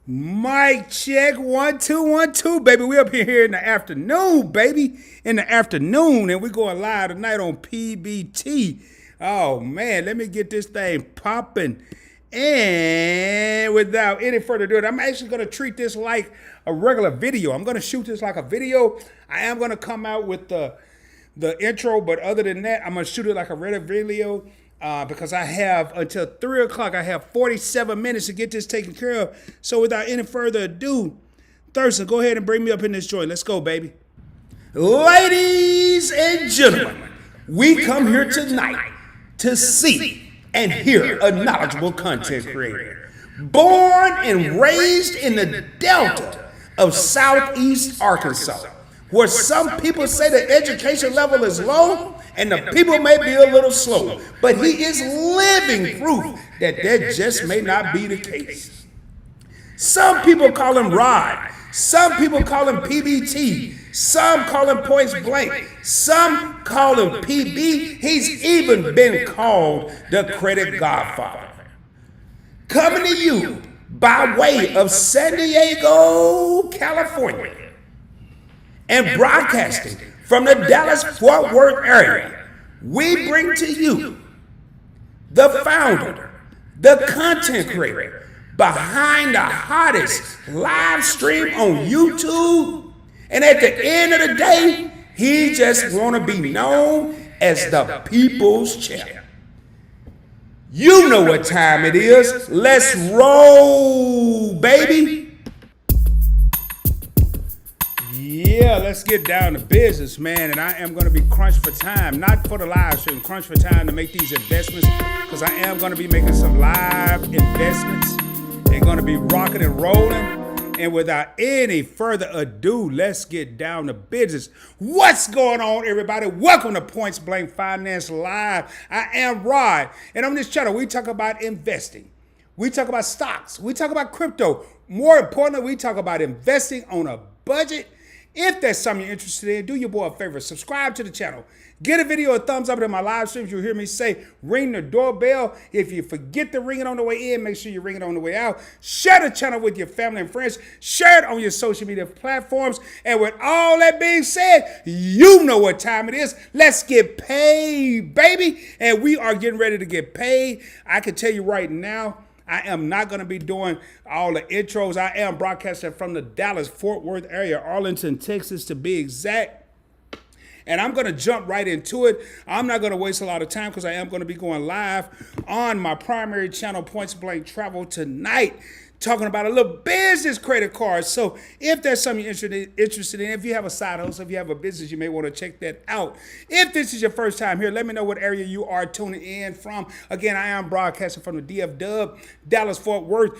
Mic check, 1 2 1 2, baby. We up here in the afternoon, baby. In the afternoon, and we going live tonight on PBT. Oh man, let me get this thing popping. And without any further ado, I'm actually gonna treat this like a regular video. I'm gonna shoot this like a video. I am gonna come out with the intro, but other than that, I'm gonna shoot it like a regular video. Because I have until 3 o'clock, I have 47 minutes to get this taken care of. So without any further ado, Thurston, go ahead and bring me up in this joint. Let's go, baby. Ladies and gentlemen, we come here tonight to see and hear a knowledgeable content creator. Born and raised in the Delta of Southeast Arkansas, where some people say the education level is low and the people may be a little slow, but he is living proof that just may not be the case. Some people call him Rod, some people call him PBT, some call him Points Blank, some call him PB. He's even been called the Credit Godfather. Coming to you by way of San Diego, California, and broadcasting from the Dallas-Fort Worth area, we bring to you the founder, the content creator behind the hottest live stream on YouTube. And at the end of the day, he just want to be known as the People's Champ. You know what time it is. Let's roll, baby. Yeah, let's get down to business, man. And I am going to be crunched for time, not for the live stream, crunched for time to make these investments, because I am going to be making some live investments and going to be rocking and rolling. And without any further ado, let's get down to business. What's going on, everybody? Welcome to Points Blank Finance Live. I am Rod, and on this channel, we talk about investing. We talk about stocks. We talk about crypto. More importantly, we talk about investing on a budget. If that's something you're interested in, do your boy a favor. Subscribe to the channel. Get a video a thumbs up in my live streams. You'll hear me say, ring the doorbell. If you forget to ring it on the way in, make sure you ring it on the way out. Share the channel with your family and friends. Share it on your social media platforms. And with all that being said, you know what time it is. Let's get paid, baby. And we are getting ready to get paid. I can tell you right now, I am not going to be doing all the intros. I am broadcasting from the Dallas-Fort Worth area, Arlington, Texas, to be exact. And I'm going to jump right into it. I'm not going to waste a lot of time because I am going to be going live on my primary channel, Points Blank Travel, tonight, talking about a little business credit card. So if there's something you're interested in, if you have a side hustle, if you have a business, you may want to check that out. If this is your first time here, let me know what area you are tuning in from. Again, I am broadcasting from the DF-Dub, Dallas-Fort Worth,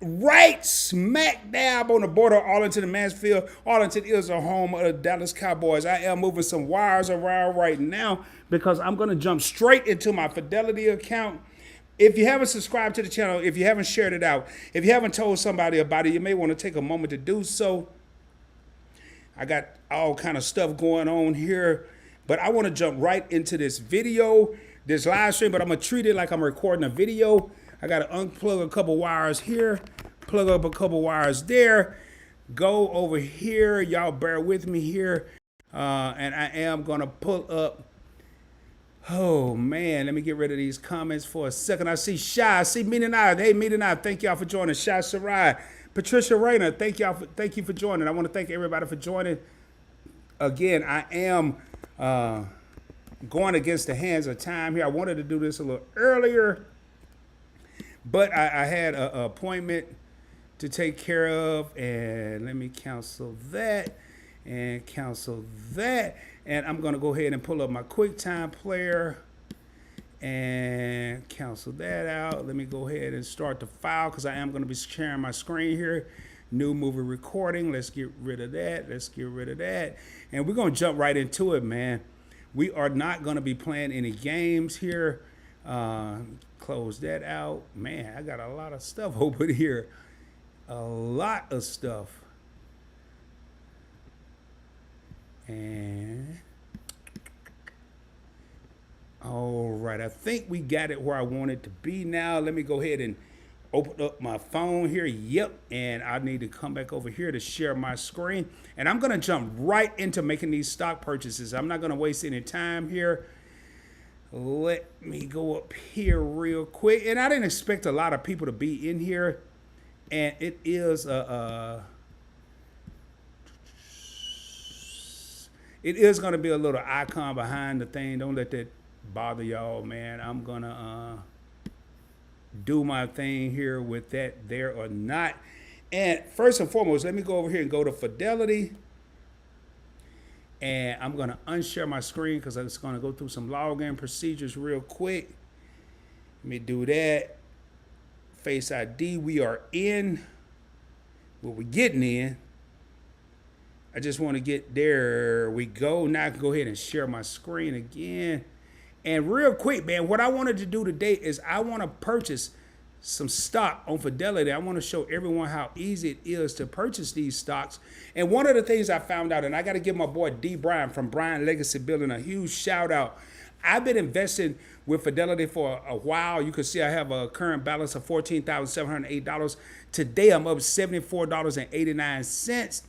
right smack dab on the border of Arlington and Mansfield. Arlington is the home of the Dallas Cowboys. I am moving some wires around right now because I'm going to jump straight into my Fidelity account. If you haven't subscribed to the channel, if you haven't shared it out, if you haven't told somebody about it, you may want to take a moment to do so. I got all kind of stuff going on here, but I want to jump right into this video, this live stream, but I'm going to treat it like I'm recording a video. I got to unplug a couple wires here, plug up a couple wires there, go over here. Y'all bear with me here. And I am going to pull up. Oh, man, let me get rid of these comments for a second. I see Shy. I see Meaning I. Hey, Meaning I. Thank y'all for joining. Shy Sarai. Patricia Rayner. Thank you for joining. I want to thank everybody for joining. Again, I am going against the hands of time here. I wanted to do this a little earlier, but I had an appointment to take care of, and let me cancel that and cancel that. And I'm going to go ahead and pull up my QuickTime player and cancel that out. Let me go ahead and start the file because I am going to be sharing my screen here. New movie recording. Let's get rid of that. Let's get rid of that. And we're going to jump right into it, man. We are not going to be playing any games here. Close that out. Man, I got a lot of stuff over here. A lot of stuff. And all right, I think we got it where I want it to be now. Let me go ahead and open up my phone here. Yep. And I need to come back over here to share my screen. And I'm going to jump right into making these stock purchases. I'm not going to waste any time here. Let me go up here real quick. And I didn't expect a lot of people to be in here. And it is it is going to be a little icon behind the thing. Don't let that bother y'all, man. I'm going to do my thing here with that there or not. And first and foremost, let me go over here and go to Fidelity. And I'm going to unshare my screen because I'm just going to go through some login procedures real quick. Let me do that. Face ID, we are in. Well, we're getting in. I just want to get there. We go. Now I can go ahead and share my screen again. And real quick, man, what I wanted to do today is I want to purchase some stock on Fidelity. I want to show everyone how easy it is to purchase these stocks. And one of the things I found out, and I got to give my boy D. Brian from Brian Legacy Building a huge shout out. I've been investing with Fidelity for a while. You can see I have a current balance of $14,708. Today I'm up $74.89.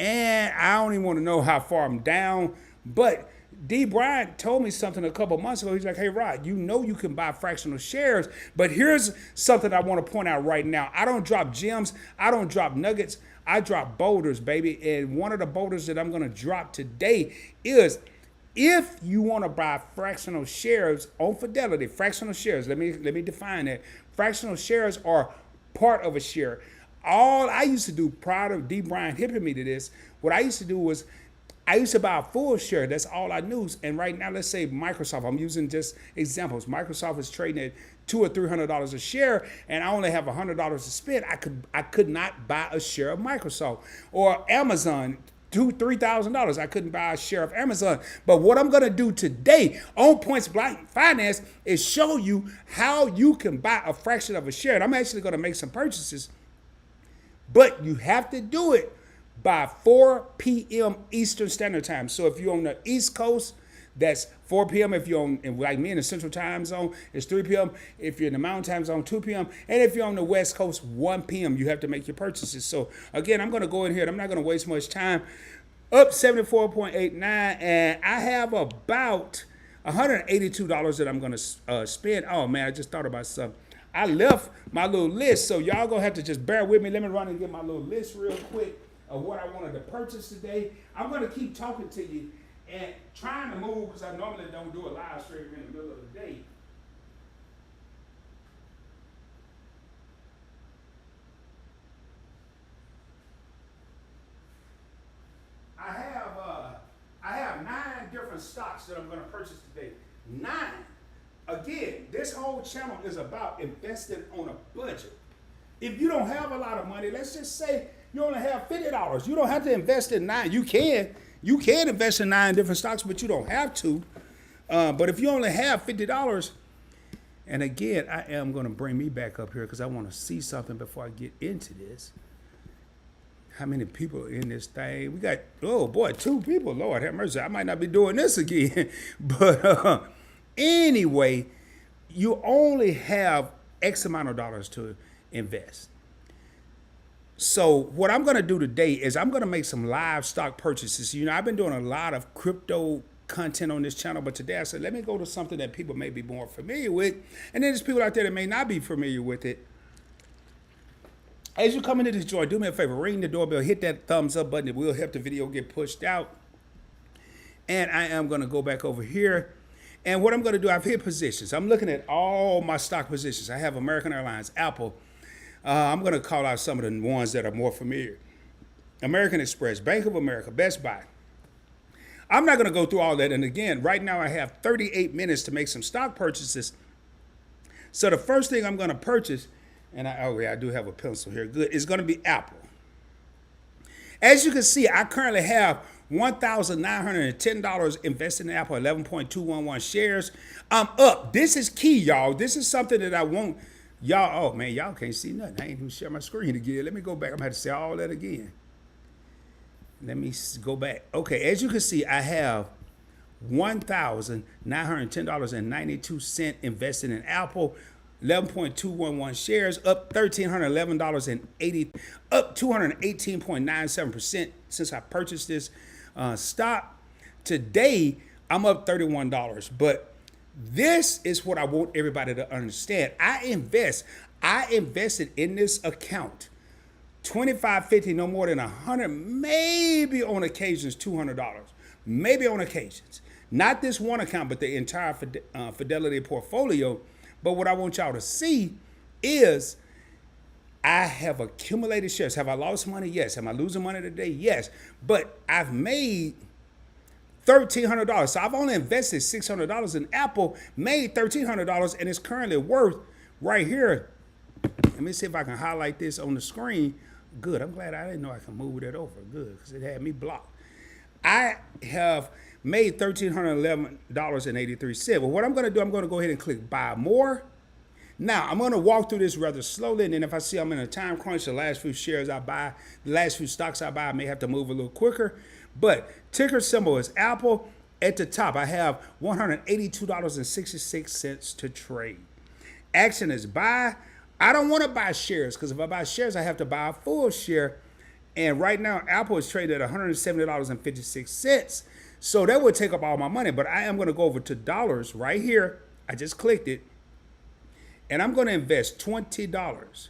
And I don't even want to know how far I'm down. But D. Bryant told me something a couple months ago. He's like, hey, Rod, you know you can buy fractional shares. But here's something I want to point out right now. I don't drop gems. I don't drop nuggets. I drop boulders, baby. And one of the boulders that I'm going to drop today is if you want to buy fractional shares on Fidelity, fractional shares, let me define that. Fractional shares are part of a share. All I used to do prior to D. Brian hipping me to this, what I used to do was I used to buy a full share. That's all I knew. And right now, let's say Microsoft, I'm using just examples. Microsoft is trading at $200 or $300 a share, and I only have $100 to spend. I could not buy a share of Microsoft. Or Amazon, $2,000-$3,000. I couldn't buy a share of Amazon. But what I'm going to do today on Points Blank Finance is show you how you can buy a fraction of a share. And I'm actually going to make some purchases. But you have to do it by 4 p.m. Eastern Standard Time. So if you're on the East Coast, that's 4 p.m. If you're on, like me, in the Central Time Zone, it's 3 p.m. If you're in the Mountain Time Zone, 2 p.m. And if you're on the West Coast, 1 p.m. You have to make your purchases. So again, I'm going to go in here. I'm not going to waste much time. Up 74.89, and I have about $182 that I'm going to spend. Oh, man, I just thought about something. I left my little list, so y'all gonna have to just bear with me. Let me run and get my little list real quick of what I wanted to purchase today. I'm gonna keep talking to you and trying to move because I normally don't do a live stream in the middle of the day. I have 9 different stocks that I'm gonna purchase today. 9. Again, this whole channel is about investing on a budget. If you don't have a lot of money, let's just say you only have $50. You don't have to invest in 9. You can invest in 9 different stocks, but you don't have to. But if you only have $50, and again, I am going to bring me back up here because I want to see something before I get into this. How many people in this thing? We got, oh boy, 2 people. Lord have mercy. I might not be doing this again. But anyway, you only have X amount of dollars to invest. So what I'm going to do today is I'm going to make some live stock purchases. You know, I've been doing a lot of crypto content on this channel, but today I said, let me go to something that people may be more familiar with. And then there's people out there that may not be familiar with it. As you come into this joint, do me a favor, ring the doorbell, hit that thumbs up button. It will help the video get pushed out. And I am going to go back over here. And what I'm going to do, I've hit positions. I'm looking at all my stock positions. I have American Airlines, Apple. I'm going to call out some of the ones that are more familiar. American Express, Bank of America, Best Buy. I'm not going to go through all that. And again, right now I have 38 minutes to make some stock purchases. So the first thing I'm going to purchase, and I do have a pencil here, good, is going to be Apple. As you can see, I currently have $1,910 invested in Apple, 11.211 shares. I'm up. This is key, y'all. This is something that I want y'all. Oh, man, y'all can't see nothing. I ain't even share my screen again. Let me go back. I'm going to have to say all that again. Let me go back. Okay, as you can see, I have $1,910.92 invested in Apple. 11.211 shares, up $1,311.80, up 218.97% since I purchased this stock. Today, I'm up $31. But this is what I want everybody to understand. I invested in this account $25, $50, no more than $100, maybe on occasions $200, maybe on occasions. Not this one account, but the entire Fidelity portfolio. But what I want y'all to see is I have accumulated shares. Have I lost money? Yes. Am I losing money today? Yes. But I've made $1,300. So I've only invested $600 in Apple, made $1,300, and it's currently worth right here. Let me see if I can highlight this on the screen. Good. I'm glad I didn't know I can move that over. Good, because it had me blocked. I have made $1,311.83. Well, what I'm going to do, I'm going to go ahead and click buy more. Now, I'm going to walk through this rather slowly, and then if I see I'm in a time crunch, the last few shares I buy, the last few stocks I buy, I may have to move a little quicker. But ticker symbol is Apple. At the top, I have $182.66 to trade. Action is buy. I don't want to buy shares, because if I buy shares, I have to buy a full share. And right now, Apple is traded at $170.56. So that would take up all my money. But I am going to go over to dollars right here. I just clicked it. And I'm going to invest $20.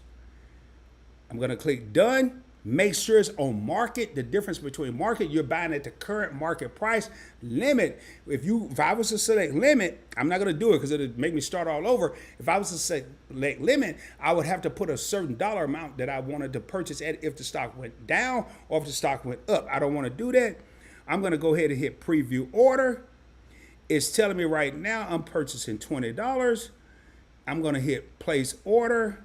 I'm going to click done. Make sure it's on market. The difference between market, you're buying at the current market price. Limit, if I was to select limit, I'm not going to do it because it'll make me start all over. If I was to select limit, I would have to put a certain dollar amount that I wanted to purchase at if the stock went down or if the stock went up. I don't want to do that. I'm going to go ahead and hit preview order. It's telling me right now I'm purchasing $20. I'm going to hit place order.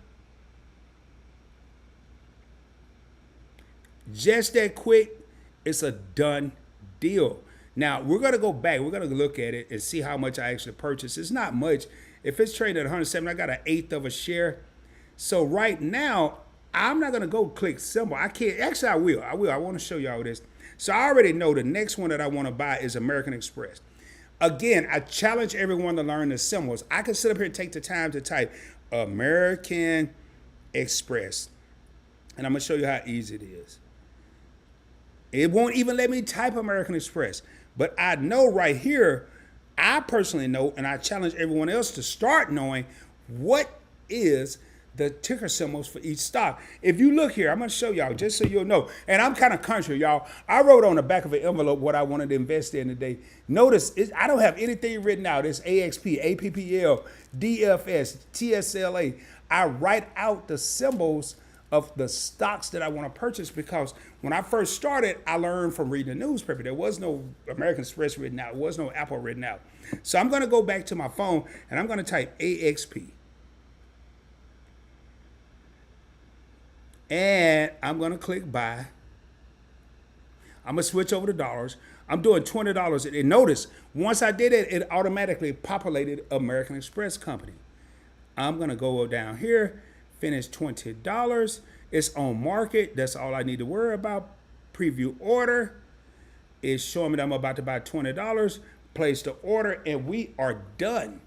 Just that quick, it's a done deal. Now, we're going to go back. We're going to look at it and see how much I actually purchased. It's not much. If it's trading at 107, I got an eighth of a share. So right now, I'm not going to go click symbol. I can't. Actually, I will. I want to show y'all this. So I already know the next one that I want to buy is American Express. Again, I challenge everyone to learn the symbols. I can sit up here and take the time to type American Express. And I'm going to show you how easy it is. It won't even let me type American Express. But I know right here, I personally know, and I challenge everyone else to start knowing what is the ticker symbols for each stock. If you look here, I'm going to show y'all just so you'll know. And I'm kind of country, y'all. I wrote on the back of an envelope what I wanted to invest in today. Notice, I don't have anything written out. It's AXP, APPL, DFS, TSLA. I write out the symbols of the stocks that I want to purchase because when I first started, I learned from reading the newspaper. There was no American Express written out. There was no Apple written out. So I'm going to go back to my phone and I'm going to type AXP. And I'm going to click buy. I'm going to switch over to dollars. I'm doing $20. And notice, once I did it, it automatically populated American Express Company. I'm going to go down here. Finish $20. It's on market. That's all I need to worry about. Preview order. It's showing me that I'm about to buy $20. Place the order, and we are done.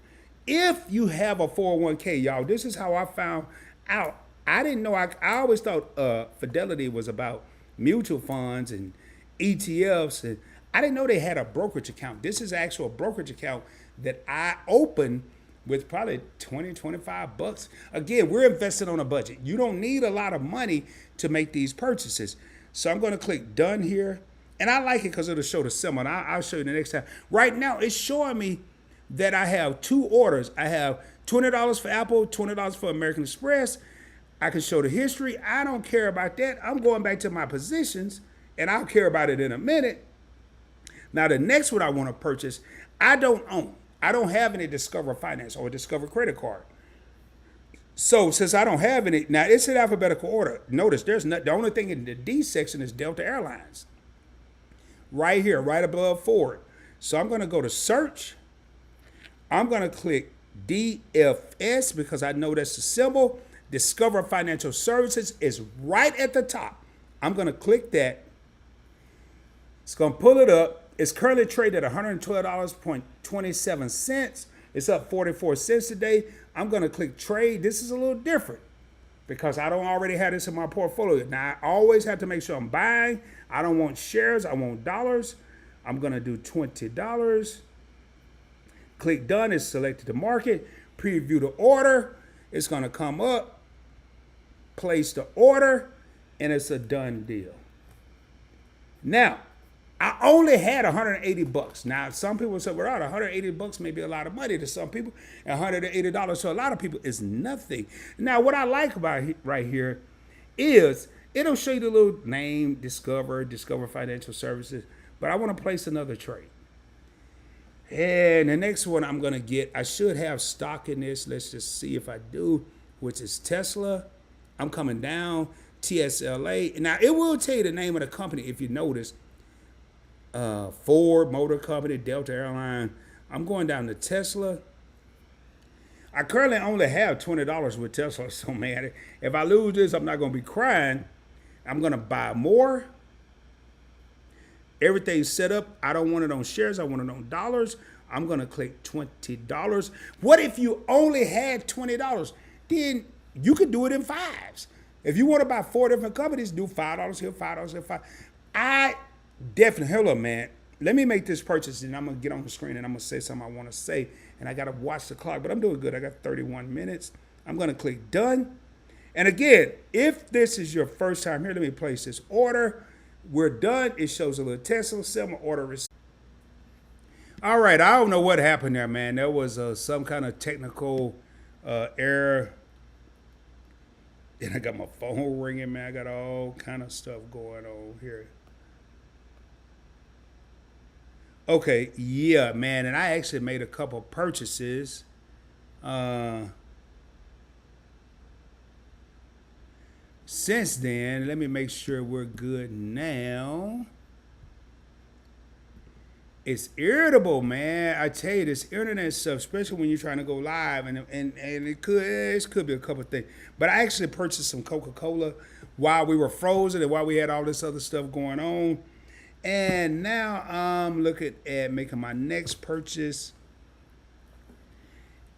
If you have a 401k, y'all, this is how I found out. I didn't know. I always thought Fidelity was about mutual funds and ETFs, and I didn't know they had a brokerage account. This is actual brokerage account that I opened with probably 20, 25 bucks. Again, we're investing on a budget. You don't need a lot of money to make these purchases. So I'm going to click done here. And I like it because it'll show the symbol. And I'll show you the next time. Right now, it's showing me that I have two orders. I have $20 for Apple, $20 for American Express. I can show the history. I don't care about that. I'm going back to my positions, and I'll care about it in a minute. Now, the next one I want to purchase, I don't own. I don't have any Discover Finance or Discover credit card. So since I don't have any, now it's in alphabetical order. Notice there's not, the only thing in the D section is Delta Airlines. Right here, right above forward. So I'm going to go to search. I'm going to click DFS because I know that's the symbol. Discover Financial Services is right at the top. I'm going to click that. It's going to pull it up. It's currently traded at $112.27. It's up 44 cents today. I'm going to click trade. This is a little different because I don't already have this in my portfolio. Now, I always have to make sure I'm buying. I don't want shares. I want dollars. I'm going to do $20. Click done. It's selected the market. Preview the order. It's going to come up. Place the order. And it's a done deal. Now, I only had 180 bucks. Now, some people say, well, 180 bucks may be a lot of money to some people, and $180 to a lot of people is nothing. Now, what I like about right here is it'll show you the little name, Discover Financial Services, but I want to place another trade. And the next one I'm going to get, I should have stock in this. Let's just see if I do, which is Tesla. I'm coming down, TSLA. Now, it will tell you the name of the company if you notice. Ford Motor Company, Delta Airline. I'm going down to Tesla. I currently only have $20 with Tesla, so man, if I lose this, I'm not going to be crying. I'm going to buy more. Everything's set up. I don't want it on shares. I want it on dollars. I'm going to click $20. What if you only had $20? Then you could do it in fives. If you want to buy 4 different companies, do $5 here, $5 here, $5. I definitely, hello, man. Let me make this purchase, and I'm going to get on the screen, and I'm going to say something I want to say, and I got to watch the clock, but I'm doing good. I got 31 minutes. I'm going to click done. And again, if this is your first time here, let me place this order. We're done. It shows a little Tesla symbol, order received. All right, I don't know what happened there, man. There was some kind of technical error. And I got my phone ringing, man. I got all kind of stuff going on here. Okay, yeah, man, and I actually made a couple purchases. Since then, let me make sure we're good now. It's irritable, man. I tell you, this internet stuff, especially when you're trying to go live, and it could be a couple of things. But I actually purchased some Coca-Cola while we were frozen and while we had all this other stuff going on. And now I'm looking at making my next purchase.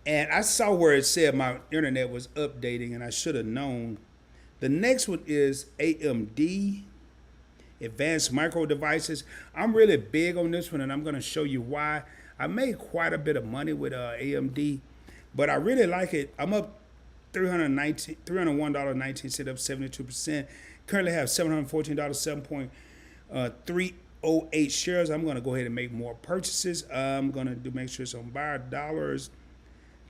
And I saw where it said my internet was updating, and I should have known. The next one is AMD, Advanced Micro Devices. I'm really big on this one, and I'm going to show you why. I made quite a bit of money with AMD, but I really like it. I'm up $301.19, up 72%. Currently have $714, 7.308 shares. I'm going to go ahead and make more purchases. I'm going to make sure it's on buy dollars,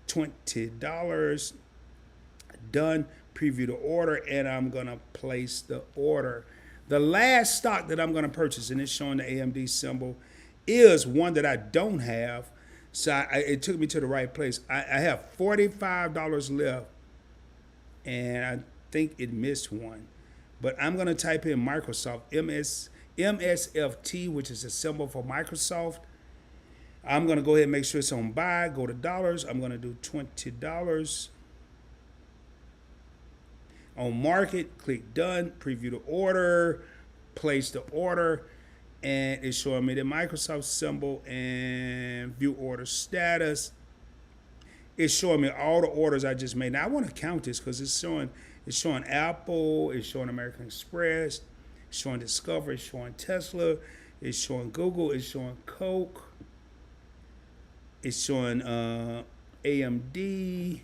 $20. Done. Preview the order, and I'm going to place the order. The last stock that I'm going to purchase, and it's showing the AMD symbol, is one that I don't have. So it took me to the right place. I have $45 left, and I think it missed one. But I'm going to type in Microsoft, MSFT, which is a symbol for Microsoft. I'm going to go ahead and make sure it's on buy. Go to dollars. I'm going to do $20. On market, click done, preview the order, place the order, and it's showing me the Microsoft symbol and view order status. It's showing me all the orders I just made. Now I want to count this because it's showing Apple, it's showing American Express, it's showing Discover, it's showing Tesla, it's showing Google, it's showing Coke, it's showing AMD.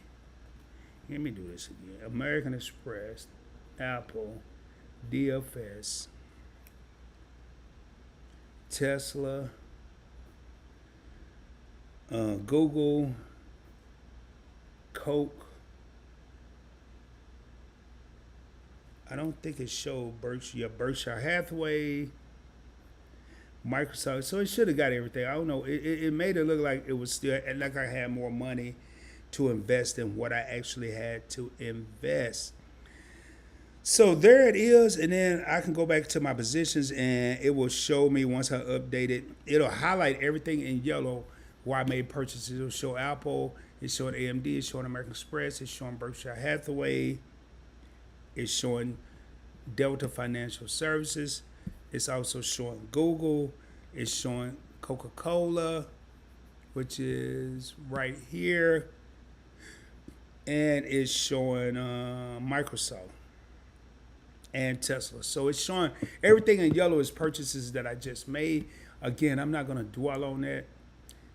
Let me do this again. American Express, Apple, DFS, Tesla, Google, Coke. I don't think it showed Berkshire Hathaway, Microsoft. So it should have got everything. I don't know. It made it look like it was still, like I had more money to invest in what I actually had to invest. So there it is, and then I can go back to my positions, and it will show me once I update it. It'll highlight everything in yellow where I made purchases. It'll show Apple, it's showing AMD, it's showing American Express, it's showing Berkshire Hathaway, it's showing Delta Financial Services, it's also showing Google, it's showing Coca-Cola, which is right here. and it's showing Microsoft and Tesla. So it's showing everything in yellow is purchases that I just made. Again, I'm not going to dwell on that.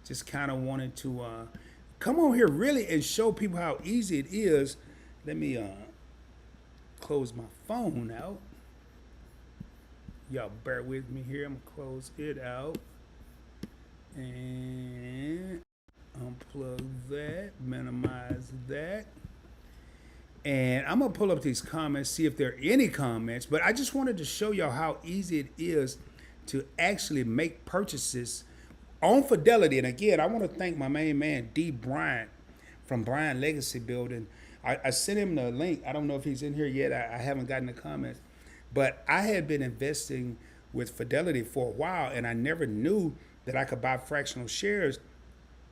Just kind of wanted to come on here really and show people how easy it is. Let me close my phone out. Y'all bear with me here. I'm going to close it out. And unplug that, minimize that. And I'm going to pull up these comments, see if there are any comments. But I just wanted to show y'all how easy it is to actually make purchases on Fidelity. And again, I want to thank my main man, D. Bryant from Bryant Legacy Building. I sent him the link. I don't know if he's in here yet. I haven't gotten the comments. But I had been investing with Fidelity for a while, and I never knew that I could buy fractional shares.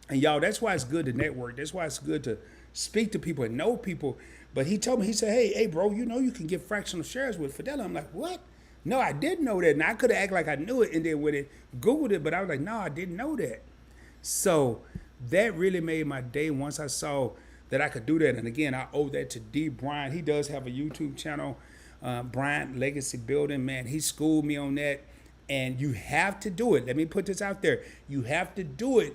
And y'all, that's why it's good to network. That's why it's good to speak to people and know people. But he told me, he said, hey, bro, you know you can get fractional shares with Fidelity. I'm like, what? No, I didn't know that. And I could have acted like I knew it and then when it Googled it, but I was like, no, I didn't know that. So that really made my day once I saw that I could do that. And again, I owe that to D. Bryant. He does have a YouTube channel, Bryant Legacy Building. Man, he schooled me on that. And you have to do it. Let me put this out there. You have to do it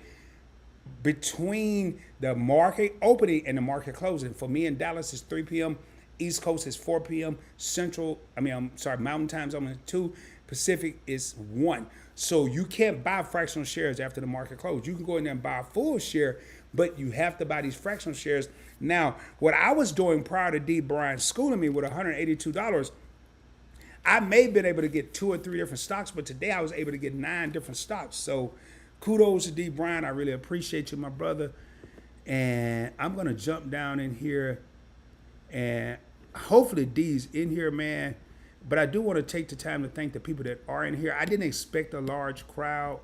between the market opening and the market closing. For me in Dallas, it's 3 p.m. East Coast is 4 p.m. Mountain time zone is 2. Pacific is 1. So you can't buy fractional shares after the market closed. You can go in there and buy a full share, but you have to buy these fractional shares. Now, what I was doing prior to D. Bryant schooling me with $182, I may have been able to get 2 or 3 different stocks, but today I was able to get 9 different stocks. So kudos to D. Bryant. I really appreciate you, my brother. And I'm going to jump down in here. And hopefully D's in here, man. But I do want to take the time to thank the people that are in here. I didn't expect a large crowd.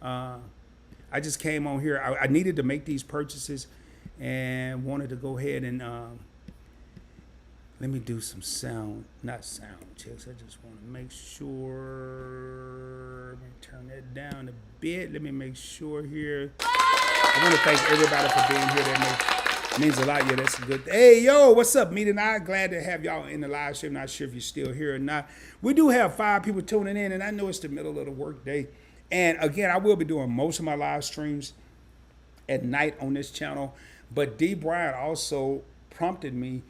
I just came on here. I needed to make these purchases and wanted to go ahead and let me do some sound checks. I just want to make sure. Let me turn that down a bit. Let me make sure here. I want to thank everybody for being here. That means a lot. Yeah, that's a good. Hey, yo, what's up, 𝗕𝗓𝗡𝗘? Glad to have y'all in the live stream. Not sure if you're still here or not. We do have 5 people tuning in, and I know it's the middle of the work day. And again, I will be doing most of my live streams at night on this channel. But D. Bryant also prompted me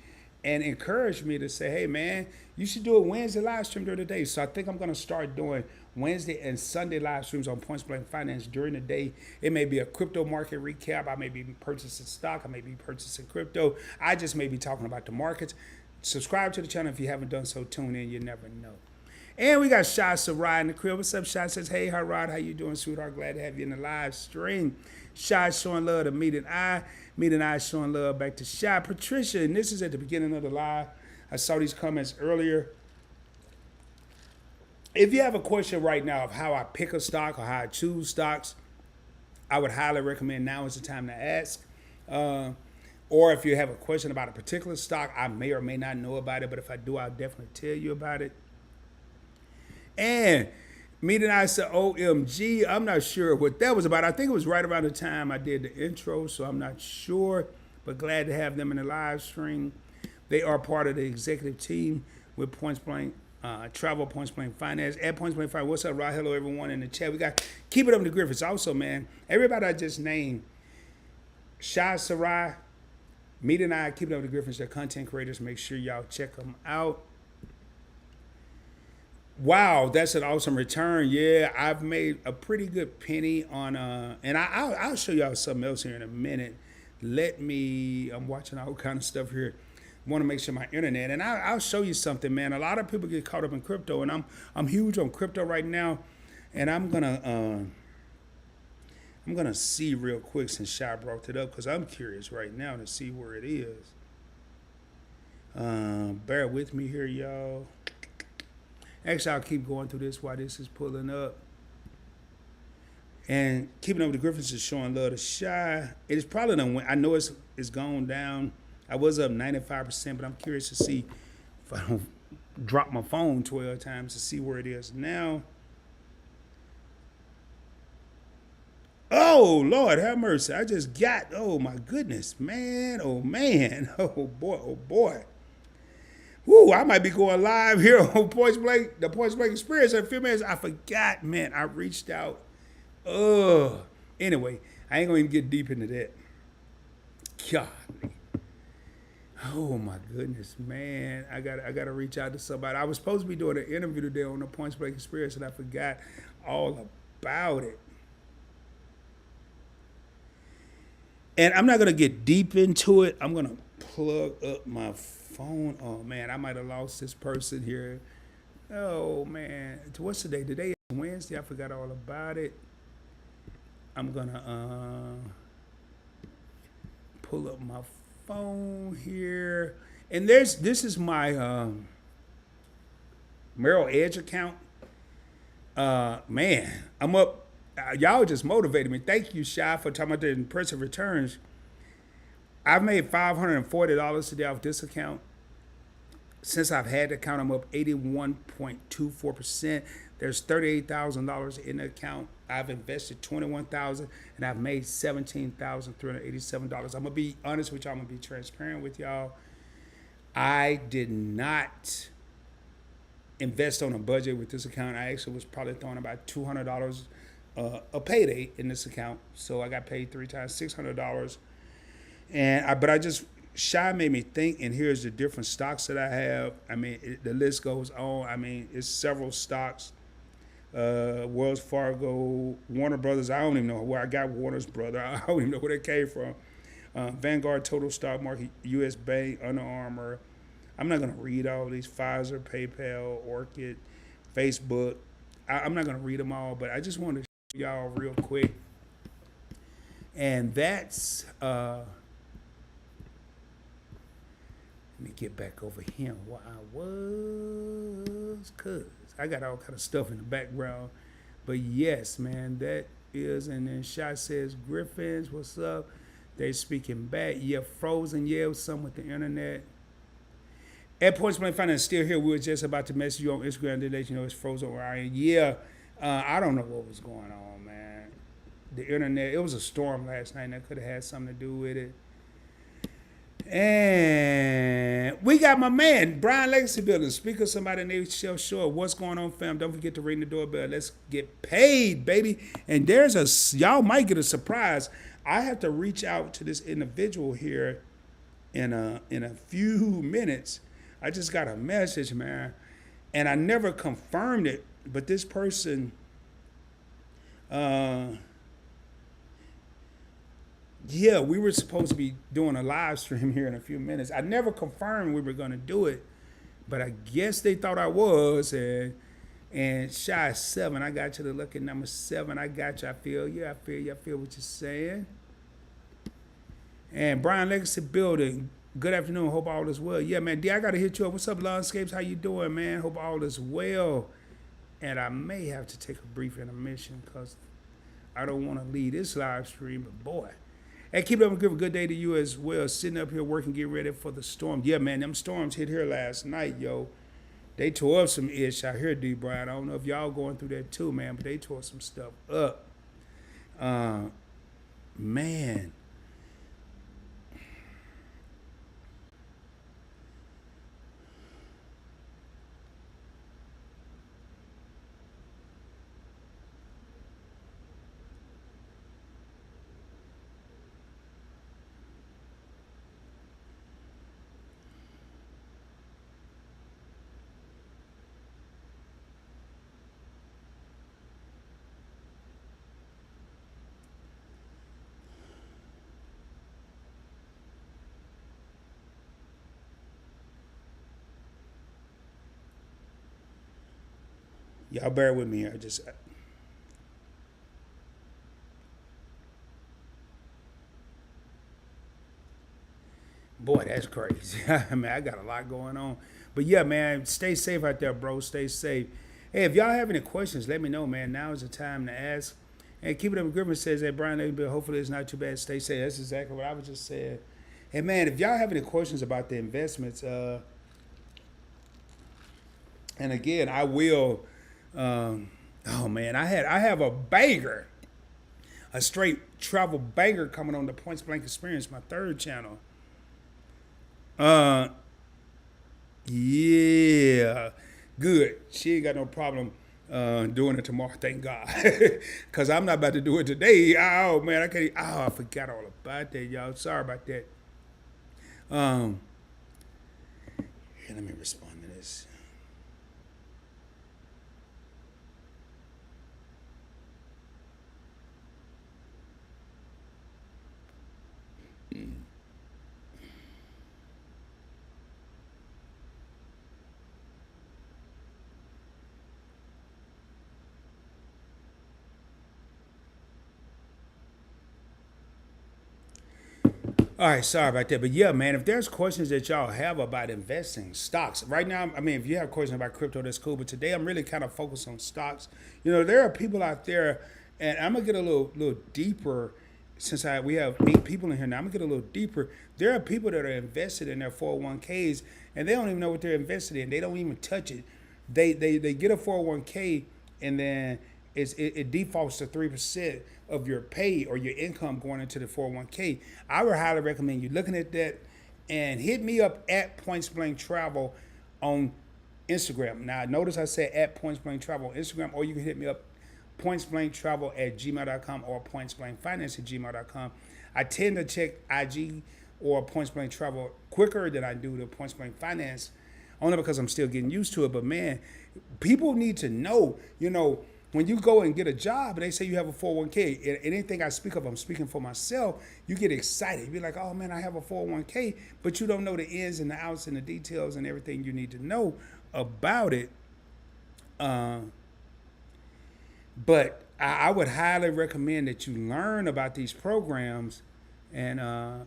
and encouraged me to say, hey, man, you should do a Wednesday live stream during the day. So I think I'm going to start doing Wednesday and Sunday live streams on Points Blank Finance during the day. It may be a crypto market recap. I may be purchasing stock. I may be purchasing crypto. I just may be talking about the markets. Subscribe to the channel if you haven't done so. Tune in. You never know. And we got 𝗖𝗢𝗧𝗧 in the crib. What's up, Shy? Says, hey, Rod, how you doing, sweetheart? Glad to have you in the live stream. Shy showing love to 𝗕𝗓𝗡𝗘. 𝗕𝗓𝗡𝗘 showing love back to Shy. Patricia, and this is at the beginning of the live. I saw these comments earlier. If you have a question right now of how I pick a stock or how I choose stocks, I would highly recommend now is the time to ask. Or if you have a question about a particular stock, I may or may not know about it, but if I do, I'll definitely tell you about it. And 𝗕𝗓𝗡𝗘 said, OMG, I'm not sure what that was about. I think it was right around the time I did the intro, so I'm not sure, but glad to have them in the live stream. They are part of the executive team with Points Blank Travel, Points Blank Finance, at Points Blank Finance. What's up, Rod? Hello, everyone in the chat. We got Keep It Up to Griffiths. Also, man, everybody I just named, 𝗖𝗢𝗡𝗘𝗘, 𝗕𝗓𝗡𝗘, Keep It Up to Griffiths. They're content creators. Make sure y'all check them out. Wow, that's an awesome return. Yeah, I've made a pretty good penny on, and I'll show y'all something else here in a minute. I'm watching all kind of stuff here. Want to make sure my internet, and I'll show you something, man. A lot of people get caught up in crypto, and I'm huge on crypto right now, and I'm gonna see real quick since Shy brought it up because I'm curious right now to see where it is. Bear with me here, y'all. Actually, I'll keep going through this while this is pulling up. And Keeping Up with the Griffiths is showing love to Shy. It is probably done. I know it's gone down. I was up 95%, but I'm curious to see if I don't drop my phone 12 times to see where it is now. Oh, Oh, Lord, have mercy. I just got, oh, my goodness, man. Oh, man. Oh, boy. Oh, boy. Woo, I might be going live here on the Points Blank Experience in a few minutes. I forgot, man. I reached out. Anyway, I ain't going to even get deep into that. God. Oh, my goodness, man. I gotta reach out to somebody. I was supposed to be doing an interview today on the Points Blank Experience, and I forgot all about it. And I'm not going to get deep into it. I'm going to plug up my phone. Oh, man, I might have lost this person here. Oh, man. What's today? Today is Wednesday. I forgot all about it. I'm going to pull up my phone here. And this is my Merrill Edge account. Man, I'm up. Y'all just motivated me. Thank you, Shy, for talking about the impressive returns. I've made $540 today off this account. Since I've had the account, I'm up 81.24%. There's $38,000 in the account. I've invested $21,000, and I've made $17,387. I'm gonna be honest with y'all. I'm gonna be transparent with y'all. I did not invest on a budget with this account. I actually was probably throwing about $200 a payday in this account, so I got paid 3 times, $600. But I just, Shy made me think, and here's the different stocks that I have. I mean, the list goes on. I mean, it's several stocks. Wells Fargo, Warner Brothers. I don't even know where I got Warner's brother. I don't even know where that came from. Vanguard, Total Stock Market, U.S. Bank, Under Armour. I'm not going to read all these. Pfizer, PayPal, Orchid, Facebook. I'm not going to read them all, but I just wanted to show y'all real quick. And that's, let me get back over here where I was, because I got all kind of stuff in the background. But yes, man, that is, and then Shot says, Griffins, what's up? They speaking back. Yeah, frozen. Yeah, it was something with the internet. At Points Blank Finance still here. We were just about to message you on Instagram to let you know it's frozen where I am. Yeah, I don't know what was going on, man. The internet, it was a storm last night, and that could have had something to do with it. And we got my man, Brian Legacy Building, speaker, somebody named Shell Short. What's going on, fam? Don't forget to ring the doorbell. Let's get paid, baby. And y'all might get a surprise. I have to reach out to this individual here in a few minutes. I just got a message, man, and I never confirmed it, but this person, yeah, we were supposed to be doing a live stream here in a few minutes. I never confirmed we were going to do it, but I guess they thought I was, and Shy 7, I got you, the lucky number 7, I got you, I feel you, I feel what you're saying. And Brian Legacy Building, good afternoon, hope all is well. Yeah, man, D, I got to hit you up. What's up, Landscapes? How you doing, man? Hope all is well. And I may have to take a brief intermission because I don't want to leave this live stream, but boy. And keep it up and give a good day to you as well. Sitting up here working, getting ready for the storm. Yeah, man, them storms hit here last night, yo. They tore up some ish out here, D. Brian. I don't know if y'all going through that too, man, but they tore some stuff up. Man. Y'all bear with me here. Boy, that's crazy. I mean, I got a lot going on. But yeah, man, stay safe out there, bro. Stay safe. Hey, if y'all have any questions, let me know, man. Now is the time to ask. And Keep It Up Griffin says that Brian, hopefully it's not too bad. Stay safe. That's exactly what I was just saying. Hey, man, if y'all have any questions about the investments, and again, I will. Oh man, I have a banger a straight travel banger coming on the Points Blank Experience, my third channel. Yeah, good. She ain't got no problem doing it tomorrow, thank God. Because I'm not about to do it today. Oh, man, I can't. Oh, I forgot all about that, y'all. Sorry about that. Here, let me respond to this. All right, sorry about that. But yeah, man, if there's questions that y'all have about investing stocks, right now, I mean, if you have questions about crypto, that's cool. But today I'm really kind of focused on stocks. You know, there are people out there, and I'm gonna get a little deeper since we have 8 people in here now. I'm gonna get a little deeper. There are people that are invested in their 401ks and they don't even know what they're invested in. They don't even touch it. They get a 401k and then it defaults to 3% of your pay or your income going into the 401k. I would highly recommend you looking at that and hit me up at Points Blank Travel on Instagram. Now, notice I said at Points Blank Travel on Instagram, or you can hit me up pointsblanktravel@gmail.com or pointsblankfinance@gmail.com. I tend to check IG or Points Blank Travel quicker than I do the Points Blank Finance, only because I'm still getting used to it. But man, people need to know, you know, when you go and get a job and they say you have a 401k, and anything I speak of, I'm speaking for myself, you get excited. You're like, oh man, I have a 401k, but you don't know the ins and the outs and the details and everything you need to know about it. But I would highly recommend that you learn about these programs. And I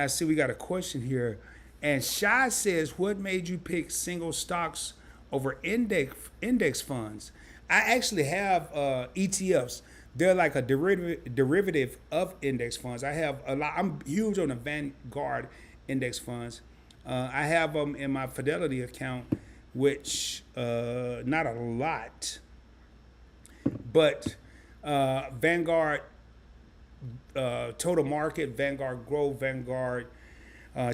see we got a question here. And Shy says, what made you pick single stocks over index funds? I actually have ETFs. They're like a derivative of index funds. I have a lot. I'm huge on the Vanguard index funds. I have them in my Fidelity account, which not a lot, but Vanguard Total Market, Vanguard Growth, Vanguard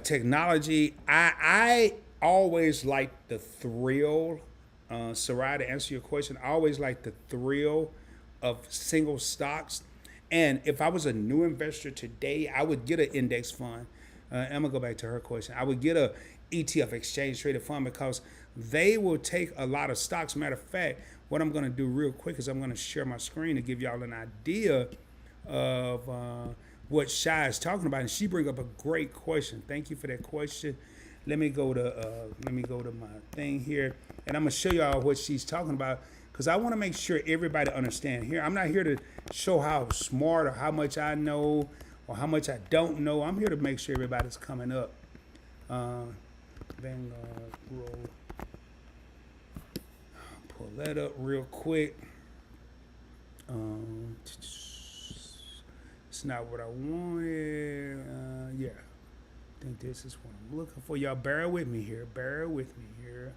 Technology. I always like the thrill, Sarai, to answer your question, I always like the thrill of single stocks. And if I was a new investor today, I would get an index fund. I'm gonna go back to her question. I would get a ETF, exchange traded fund, because they will take a lot of stocks. Matter of fact, what I'm gonna do real quick is I'm gonna share my screen to give y'all an idea of what Shy is talking about. And she bring up a great question. Thank you for that question. Let me go to my thing here, and I'm gonna show y'all what she's talking about, because I want to make sure everybody understand here. I'm not here to show how smart or how much I know or how much I don't know. I'm here to make sure everybody's coming up. Vanguard Growth. Pull that up real quick. It's not what I wanted. Yeah. I think this is what I'm looking for. Y'all bear with me here. Bear with me here.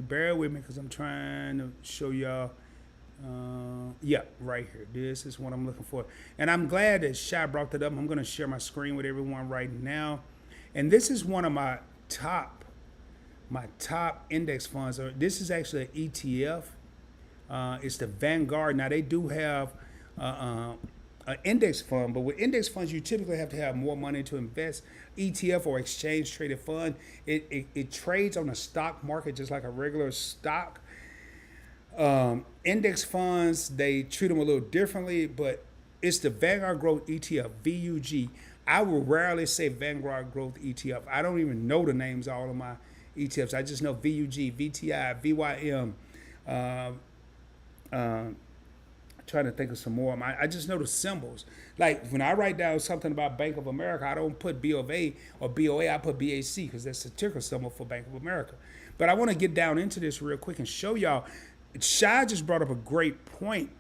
Bear with me because I'm trying to show y'all. Yeah, right here. This is what I'm looking for. And I'm glad that Shy brought that up. I'm going to share my screen with everyone right now. And this is one of my top index funds. This is actually an ETF. It's the Vanguard. Now, they do have an index fund, but with index funds, you typically have to have more money to invest. ETF or exchange traded fund, it trades on the stock market just like a regular stock. Index funds, they treat them a little differently, but it's the Vanguard Growth ETF, VUG. I will rarely say Vanguard Growth ETF. I don't even know the names of all of my ETFs. I just know VUG, VTI, VYM. Trying to think of some more. I just know the symbols. Like when I write down something about Bank of America, I don't put B of A or BOA, I put BAC because that's the ticker symbol for Bank of America. But I want to get down into this real quick and show y'all. Shai just brought up a great point.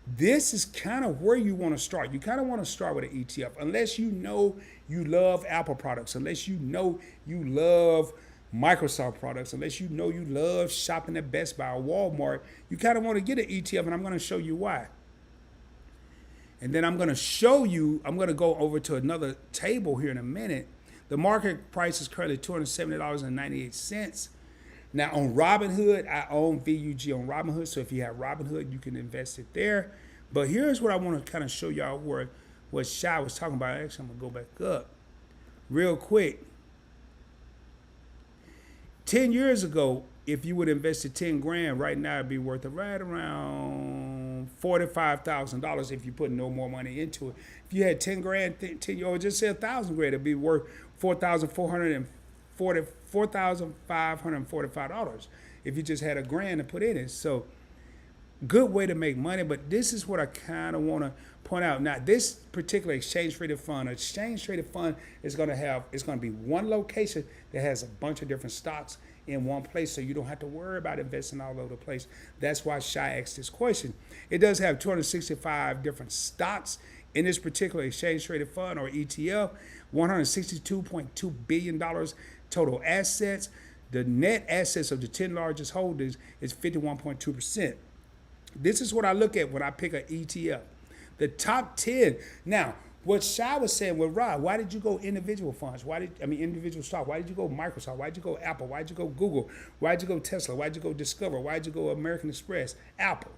This is kind of where you want to start. You kind of want to start with an ETF, unless you know you love Apple products, unless you know you love Microsoft products, unless you know you love shopping at Best Buy or Walmart, you kind of want to get an ETF, and I'm going to show you why. And then I'm going to show you, I'm going to go over to another table here in a minute. The market price is currently $270.98. Now on Robinhood, I own VUG on Robinhood, so if you have Robinhood, you can invest it there. But here's what I want to kind of show y'all what 𝗙𝗢𝗡𝗘𝗘 was talking about. Actually, I'm going to go back up real quick. 10 years ago, if you would invest 10 grand, right now it'd be worth right around $45,000 if you put no more money into it. If you had 10 grand, 10, or just say 1,000 grand, it'd be worth $4,545 if you just had a grand to put in it. So good way to make money, but this is what I kind of want to point out. Now, this particular exchange-traded fund is going to be one location that has a bunch of different stocks in one place, so you don't have to worry about investing all over the place. That's why 𝗙𝗢𝗡𝗘𝗘 asked this question. It does have 265 different stocks in this particular exchange-traded fund or ETF, $162.2 billion total assets. The net assets of the 10 largest holdings is 51.2%. This is what I look at when I pick an ETF. The top 10. Now, what 𝗙𝗢𝗡𝗘𝗘 was saying, well, Rod, why did you go individual funds? Individual stock? Why did you go Microsoft? Why did you go Apple? Why did you go Google? Why did you go Tesla? Why did you go Discover? Why did you go American Express? Apple.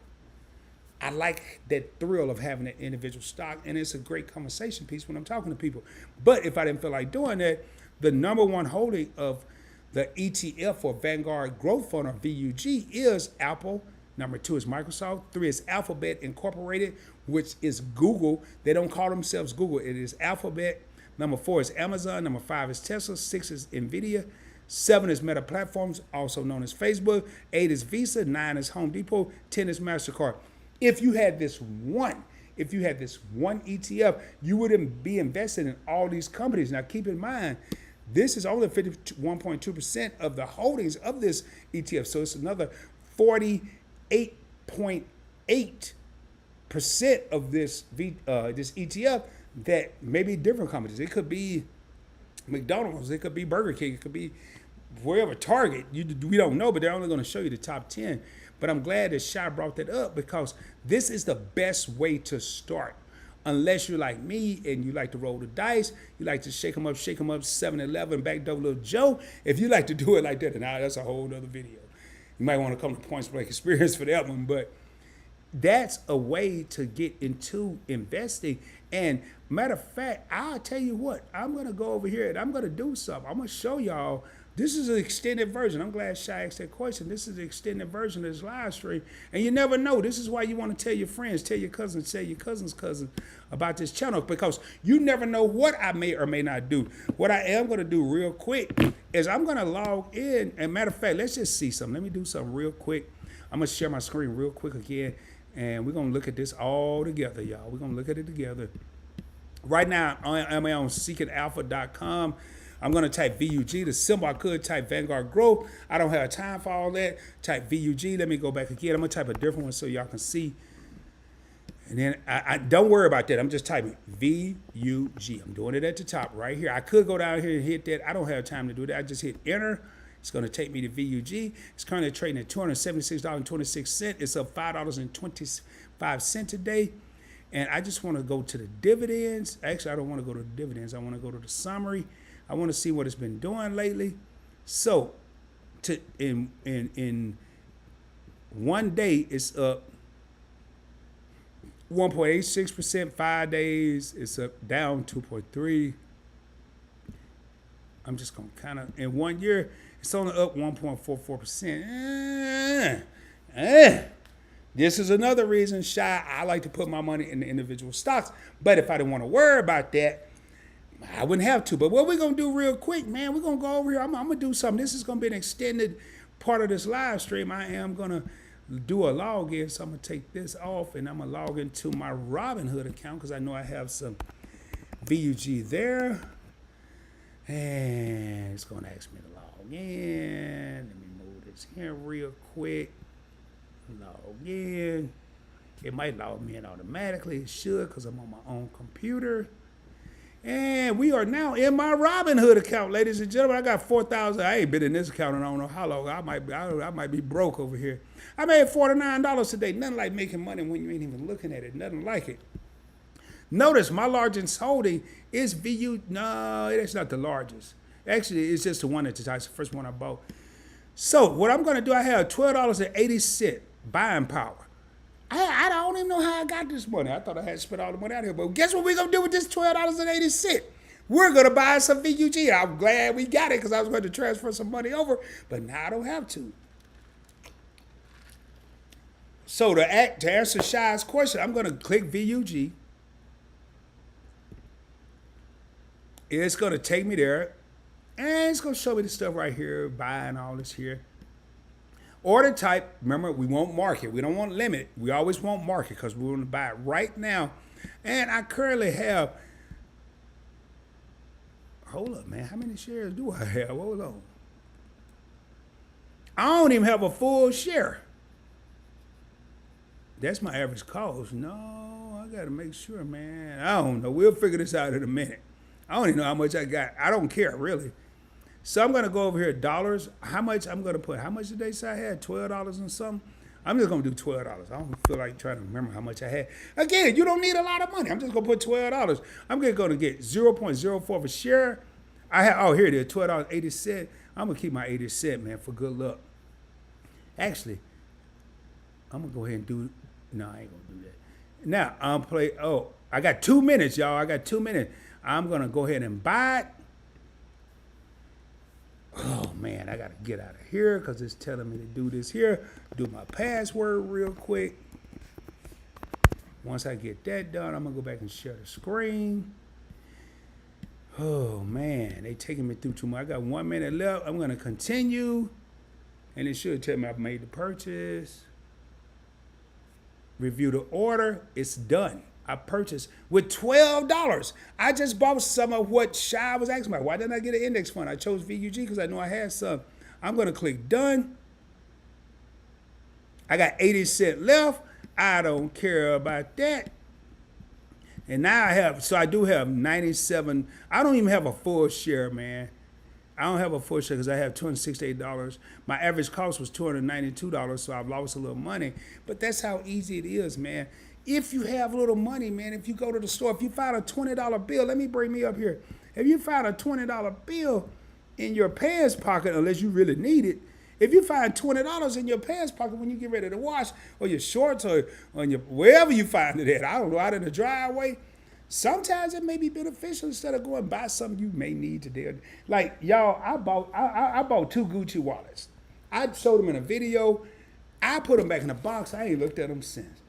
I like that thrill of having an individual stock, and it's a great conversation piece when I'm talking to people. But if I didn't feel like doing that, the number one holding of the ETF or Vanguard Growth Fund or VUG is Apple. Number 2 is Microsoft. 3 is Alphabet Incorporated, which is Google. They don't call themselves Google. It is Alphabet. Number 4 is Amazon. Number 5 is Tesla. 6 is NVIDIA. 7 is Meta Platforms, also known as Facebook. 8 is Visa. 9 is Home Depot. 10 is MasterCard. If you had this one ETF, you wouldn't be invested in all these companies. Now, keep in mind, this is only 51.2% of the holdings of this ETF. So it's another 48.8% of this ETF that may be different companies. It could be McDonald's, it could be Burger King, it could be wherever, Target. We don't know, but they're only going to show you the top 10. But I'm glad that 𝗙𝗢𝗡𝗘𝗘 brought that up, because this is the best way to start. Unless you're like me and you like to roll the dice, you like to shake them up, 7-Eleven, backdoor little Joe. If you like to do it like that, then that's a whole other video. You might want to come to Points Blank Experience for that one, but that's a way to get into investing. And matter of fact, I'll tell you what, I'm going to go over here and I'm going to do something. I'm going to show y'all. This is an extended version. I'm glad 𝗙𝗢𝗡𝗘𝗘 asked that question. This is the extended version of this live stream. And you never know. This is why you want to tell your friends, tell your cousins, tell your cousin's cousin about this channel, because you never know what I may or may not do. What I am going to do real quick is I'm going to log in. And matter of fact, let's just see something. Let me do something real quick. I'm going to share my screen real quick again. And we're going to look at this all together, y'all. We're going to look at it together. Right now, I'm on seekingalpha.com. I'm going to type VUG, the symbol. I could type Vanguard Growth. I don't have time for all that. Type VUG. Let me go back again. I'm going to type a different one so y'all can see. And then I don't worry about that. I'm just typing VUG. I'm doing it at the top right here. I could go down here and hit that. I don't have time to do that. I just hit enter. It's going to take me to VUG. It's currently trading at $276.26. It's up $5.25 today. And I just want to go to the dividends. Actually, I don't want to go to the dividends. I want to go to the summary. I want to see what it's been doing lately. So, in one day, it's up 1.86%. 5 days, it's up down 2.3. I'm just going to kind of, in 1 year, it's only up 1.44%. This is another reason, I like to put my money in the individual stocks. But if I didn't want to worry about that, I wouldn't have to. But what we're going to do real quick, man, we're going to go over here. I'm going to do something. This is going to be an extended part of this live stream. I am going to do a login. So I'm going to take this off, and I'm going to log into my Robinhood account because I know I have some VUG there. And it's going to ask me to log in. Let me move this here real quick. Log in. It might log me in automatically. It should, because I'm on my own computer. And we are now in my Robinhood account, ladies and gentlemen. I got 4,000. I ain't been in this account in I don't know how long. I might be broke over here. I made $49 today. Nothing like making money when you ain't even looking at it. Nothing like it. Notice my largest holding is VU. No, that's not the largest. Actually, it's just the one that's the first one I bought. So what I'm going to do, I have $12.80 buying power. I don't even know how I got this money. I thought I had spent all the money out here. But guess what we're going to do with this $12.80? We're going to buy some VUG. I'm glad we got it because I was going to transfer some money over. But now I don't have to. So to answer Shy's question, I'm going to click VUG. It's going to take me there. And it's going to show me the stuff right here, buying all this here. Order type, remember, we won't market. We don't want limit. We always want market because we want to buy it right now. And I currently have, hold up, man. How many shares do I have? Hold on. I don't even have a full share. That's my average cost. No, I got to make sure, man. I don't know. We'll figure this out in a minute. I don't even know how much I got. I don't care, really. So I'm going to go over here, dollars. How much I'm going to put? How much did they say I had? $12 and something? I'm just going to do $12. I don't feel like trying to remember how much I had. Again, you don't need a lot of money. I'm just going to put $12. I'm going to get 0.04 of a share. I have, oh, here it is, $12.80. I'm going to keep my 80 cents, man, for good luck. Actually, I'm going to go ahead and do, no, I ain't going to do that. Now, I'm play, oh, I got 2 minutes, y'all. I got 2 minutes. I'm going to go ahead and buy it. Oh, man, I got to get out of here because it's telling me to do this here. Do my password real quick. Once I get that done, I'm going to go back and share the screen. Oh, man, they taking me through too much. I got 1 minute left. I'm going to continue. And it should tell me I've made the purchase. Review the order. It's done. I purchased with $12. I just bought some of what Shy was asking about. Why didn't I get an index fund? I chose VUG because I knew I had some. I'm going to click done. I got 80 cents left. I don't care about that. And now I have, so I do have 97. I don't even have a full share, man. I don't have a full share because I have $268. My average cost was $292, so I've lost a little money. But that's how easy it is, man. If you have a little money, man, if you go to the store, if you find a $20 bill, let me bring me up here. If you find a $20 bill in your pants pocket, unless you really need it, if you find $20 in your pants pocket when you get ready to wash, or your shorts, or on your wherever you find it at, I don't know, out in the driveway, sometimes it may be beneficial instead of going and buy something you may need today. Like, y'all, I bought 2 Gucci wallets. I showed them in a video. I put them back in the box. I ain't looked at them since.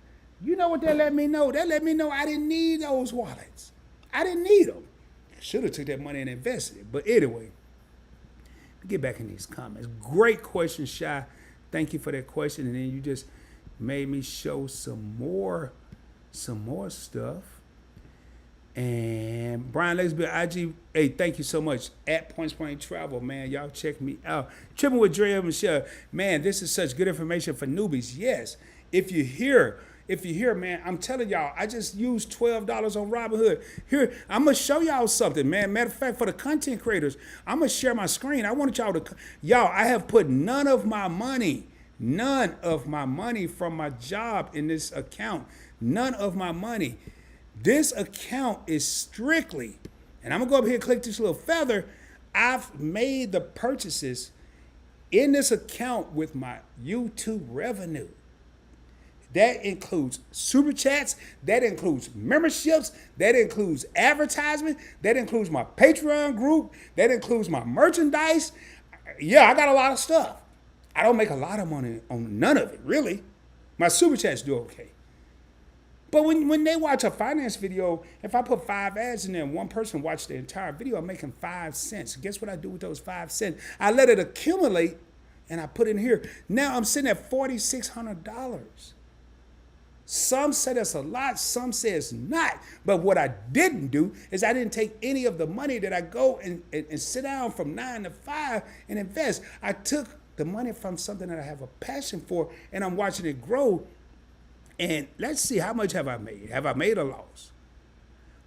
You know what that let me know? That let me know I didn't need those wallets. I didn't need them. Should have took that money and invested it. But anyway, get back in these comments. Great question, Shy. Thank you for that question. And then you just made me show some more stuff. And Brian Lexby, IG, hey, thank you so much. At Points Point Travel, man. Y'all check me out. Tripping with Dre and Michelle. Man, this is such good information for newbies. Yes. If you're here, man, I'm telling y'all, I just used $12 on Robinhood. Here, I'm going to show y'all something, man. Matter of fact, for the content creators, I'm going to share my screen. I want y'all to, I have put none of my money from my job in this account. None of my money. This account is strictly, and I'm going to go up here and click this little feather. I've made the purchases in this account with my YouTube revenue. That includes super chats. That includes memberships. That includes advertisement. That includes my Patreon group. That includes my merchandise. Yeah, I got a lot of stuff. I don't make a lot of money on none of it, really. My super chats do okay. But when they watch a finance video, if I put 5 ads in there and one person watched the entire video, I'm making 5 cents. Guess what I do with those 5 cents? I let it accumulate and I put it in here. Now I'm sitting at $4,600. Some say that's a lot, some say it's not. But what I didn't do is I didn't take any of the money that I go and sit down from 9 to 5 and invest. I took the money from something that I have a passion for and I'm watching it grow. And let's see, how much have I made? Have I made a loss?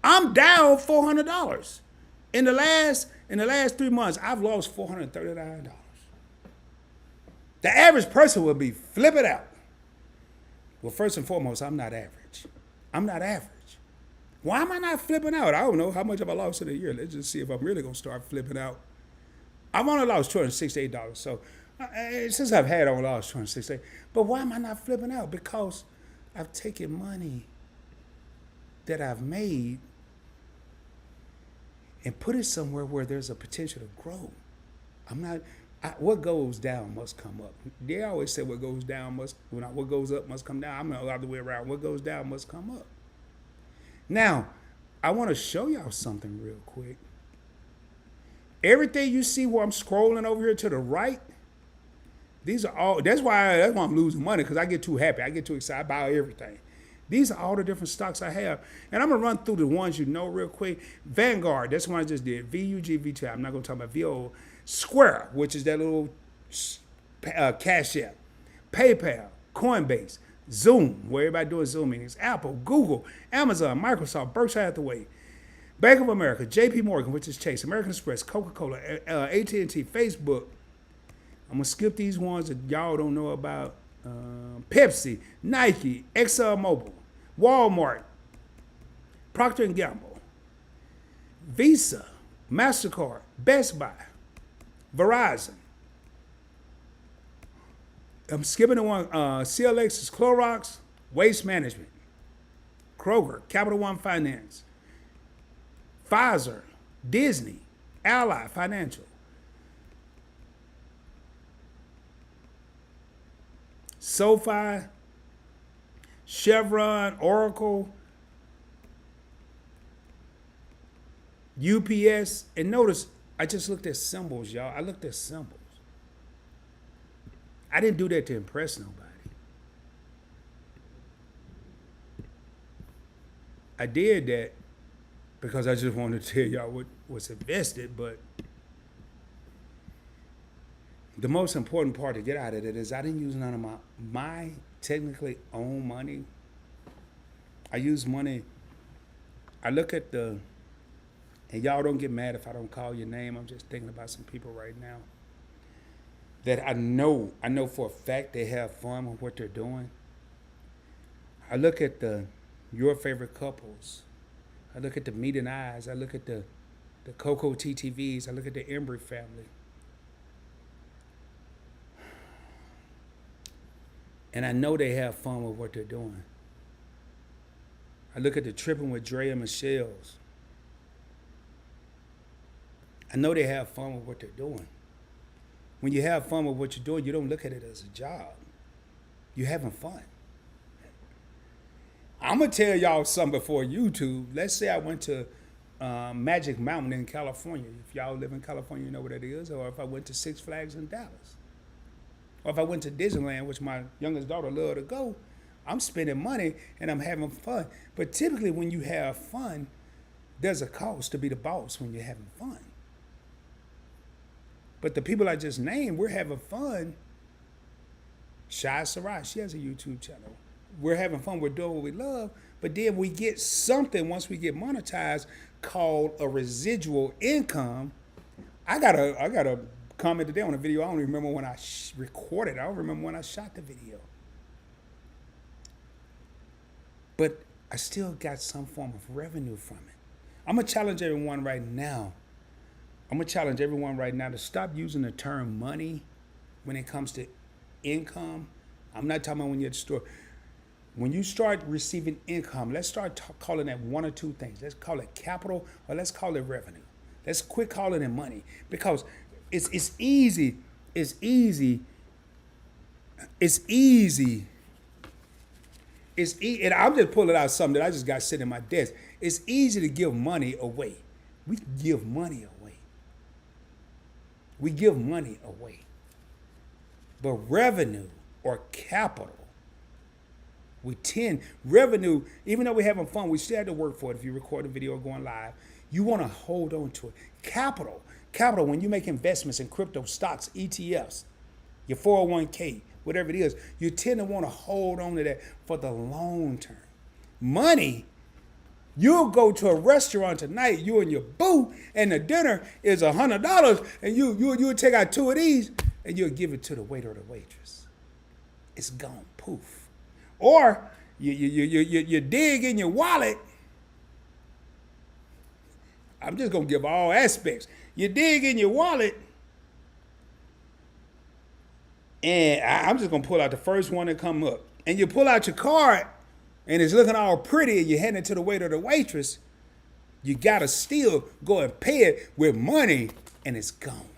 I'm down $400. In the last 3 months, I've lost $439. The average person will be flipping out. Well, first and foremost, I'm not average. I'm not average. Why am I not flipping out? I don't know. How much have I lost in a year? Let's just see if I'm really going to start flipping out. I've only lost $268. So since I've had, I only lost $268. But why am I not flipping out? Because I've taken money that I've made and put it somewhere where there's a potential to grow. What goes down must come up. They always say what goes up must come down. I'm the other way around. What goes down must come up. Now, I want to show y'all something real quick. Everything you see where I'm scrolling over here to the right, these are all, that's why I'm losing money, because I get too happy. I get too excited about everything. These are all the different stocks I have. And I'm going to run through the ones you know real quick. Vanguard, that's the one I just did. VUG, I'm not going to talk about VO. Square, which is that little Cash App. PayPal, Coinbase, Zoom, where everybody doing Zoom meetings. Apple, Google, Amazon, Microsoft, Berkshire Hathaway, Bank of America, JP Morgan, which is Chase, American Express, Coca-Cola, AT&T, Facebook. I'm going to skip these ones that y'all don't know about. Pepsi, Nike, ExxonMobil, Walmart, Procter & Gamble, Visa, MasterCard, Best Buy, Verizon. I'm skipping the one, CLX is Clorox, Waste Management, Kroger, Capital One Finance, Pfizer, Disney, Ally Financial, SoFi, Chevron, Oracle, UPS, and notice I just looked at symbols, y'all. I looked at symbols. I didn't do that to impress nobody. I did that because I just wanted to tell y'all what's invested, but the most important part to get out of it is I didn't use none of my technically own money. I use money. I look at and y'all don't get mad if I don't call your name. I'm just thinking about some people right now that I know for a fact they have fun with what they're doing. I look at your favorite couples. I look at the Meet and Eyes. I look at the Coco TTVs. I look at the Embry family. And I know they have fun with what they're doing. I look at the Tripping with Dre and Michelle's. I know they have fun with what they're doing. When you have fun with what you're doing, you don't look at it as a job. You're having fun. I'm going to tell y'all something before YouTube. Let's say I went to Magic Mountain in California. If y'all live in California, you know what that is. Or if I went to Six Flags in Dallas. Or if I went to Disneyland, which my youngest daughter loved to go, I'm spending money and I'm having fun. But typically when you have fun, there's a cost to be the boss when you're having fun. But the people I just named, we're having fun. 𝗙𝗧, she has a YouTube channel. We're having fun, we're doing what we love, but then we get something once we get monetized called a residual income. I got a comment today on a video. I don't even remember when I recorded it. I don't remember when I shot the video. But I still got some form of revenue from it. I'm going to challenge everyone right now. To stop using the term money when it comes to income. I'm not talking about when you're at the store. When you start receiving income, let's start calling that one or two things. Let's call it capital or let's call it revenue. Let's quit calling it money because it's easy. And I'm just pulling out something that I just got sitting in my desk. It's easy to give money away. We give money away. But revenue or capital, revenue, even though we're having fun, we still have to work for it. If you record a video or going live, you want to hold on to it. Capital, when you make investments in crypto, stocks, ETFs, your 401k, whatever it is, you tend to want to hold on to that for the long term. Money, You'll go to a restaurant tonight, you and your boo, and the dinner is $100, and you'll take out 2 of these, and you'll give it to the waiter or the waitress. It's gone, poof. Or you dig in your wallet. I'm just gonna give all aspects. You dig in your wallet, and I'm just gonna pull out the first one that come up. And you pull out your card, and it's looking all pretty, and you're heading to the waiter or the waitress. You gotta still go and pay it with money, and it's gone.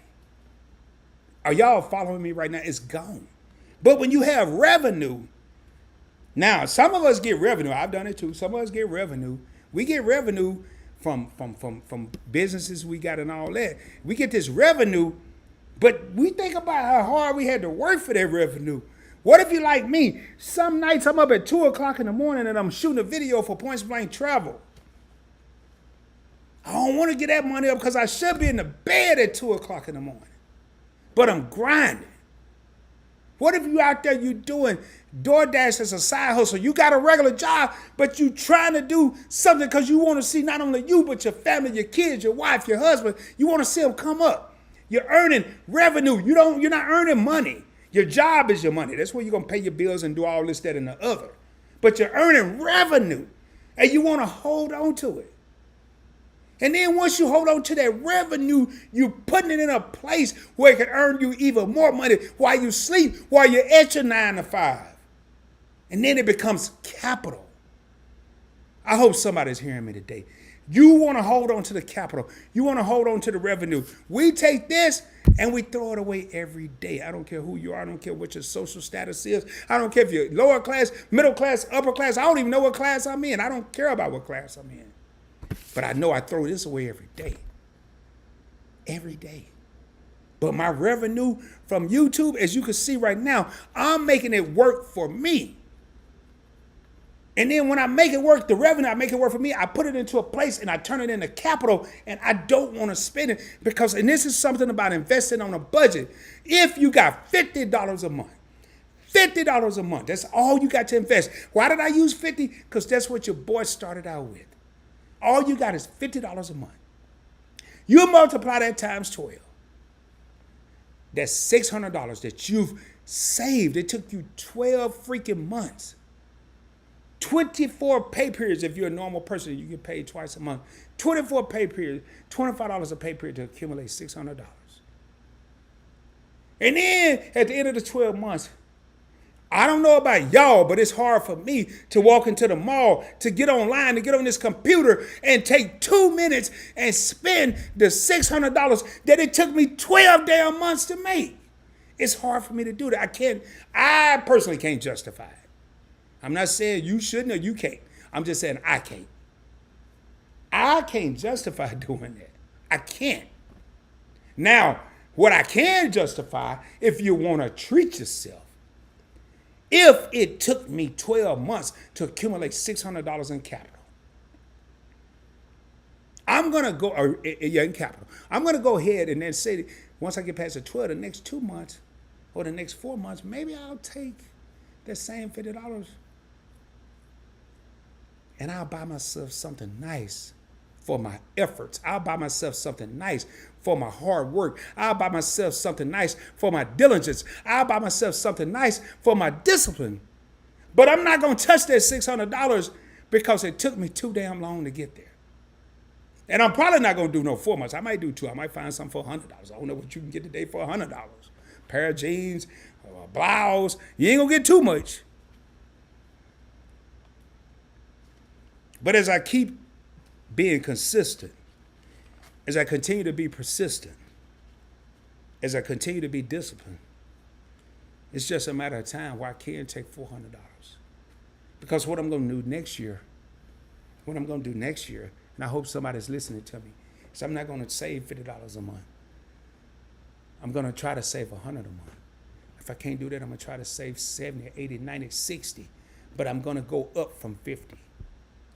Are y'all following me right now? It's gone. But when you have revenue, now some of us get revenue. I've done it too. Some of us get revenue. We get revenue from businesses we got and all that. We get this revenue, but we think about how hard we had to work for that revenue. What if you like me? Some nights I'm up at 2 o'clock in the morning and I'm shooting a video for Points Blank Travel. I don't want to get that money up because I should be in the bed at 2 o'clock in the morning. But I'm grinding. What if you out there, you doing DoorDash as a side hustle? You got a regular job, but you trying to do something because you want to see not only you, but your family, your kids, your wife, your husband. You want to see them come up. You're earning revenue. You're not earning money. Your job is your money. That's where you're going to pay your bills and do all this, that, and the other. But you're earning revenue, and you want to hold on to it. And then once you hold on to that revenue, you're putting it in a place where it can earn you even more money while you sleep, while you're at your 9 to 5. And then it becomes capital. I hope somebody's hearing me today. You want to hold on to the capital. You want to hold on to the revenue. We take this and we throw it away every day. I don't care who you are. I don't care what your social status is. I don't care if you're lower class, middle class, upper class. I don't even know what class I'm in. I don't care about what class I'm in. But I know I throw this away every day. Every day. But my revenue from YouTube, as you can see right now, I'm making it work for me. And then when I make it work, the revenue, I make it work for me, I put it into a place and I turn it into capital, and I don't want to spend it because, and this is something about investing on a budget. If you got $50 a month, $50 a month, that's all you got to invest. Why did I use 50? Because that's what your boy started out with. All you got is $50 a month. You multiply that times 12. That's $600 that you've saved. It took you 12 freaking months. 24 pay periods if you're a normal person. You get paid twice a month. 24 pay periods, $25 a pay period to accumulate $600. And then at the end of the 12 months, I don't know about y'all, but it's hard for me to walk into the mall, to get online, to get on this computer and take 2 minutes and spend the $600 that it took me 12 damn months to make. It's hard for me to do that. I personally can't justify it. I'm not saying you shouldn't or you can't. I'm just saying I can't. I can't justify doing that. I can't. Now, what I can justify, if you want to treat yourself, if it took me 12 months to accumulate $600 in capital, I'm going to go, in capital, I'm going to go ahead and then say, once I get past the 12, the next 2 months or the next 4 months, maybe I'll take that same $50 and I'll buy myself something nice for my efforts. I'll buy myself something nice for my hard work. I'll buy myself something nice for my diligence. I'll buy myself something nice for my discipline. But I'm not going to touch that $600 because it took me too damn long to get there. And I'm probably not going to do no 4 months. I might do 2. I might find something for $100. I don't know what you can get today for $100. Pair of jeans, a blouse. You ain't going to get too much. But as I keep being consistent, as I continue to be persistent, as I continue to be disciplined, it's just a matter of time where I can take $400. Because what I'm going to do next year, and I hope somebody's listening to me, is I'm not going to save $50 a month. I'm going to try to save $100 a month. If I can't do that, I'm going to try to save 70, 80, 90, 60. But I'm going to go up from 50.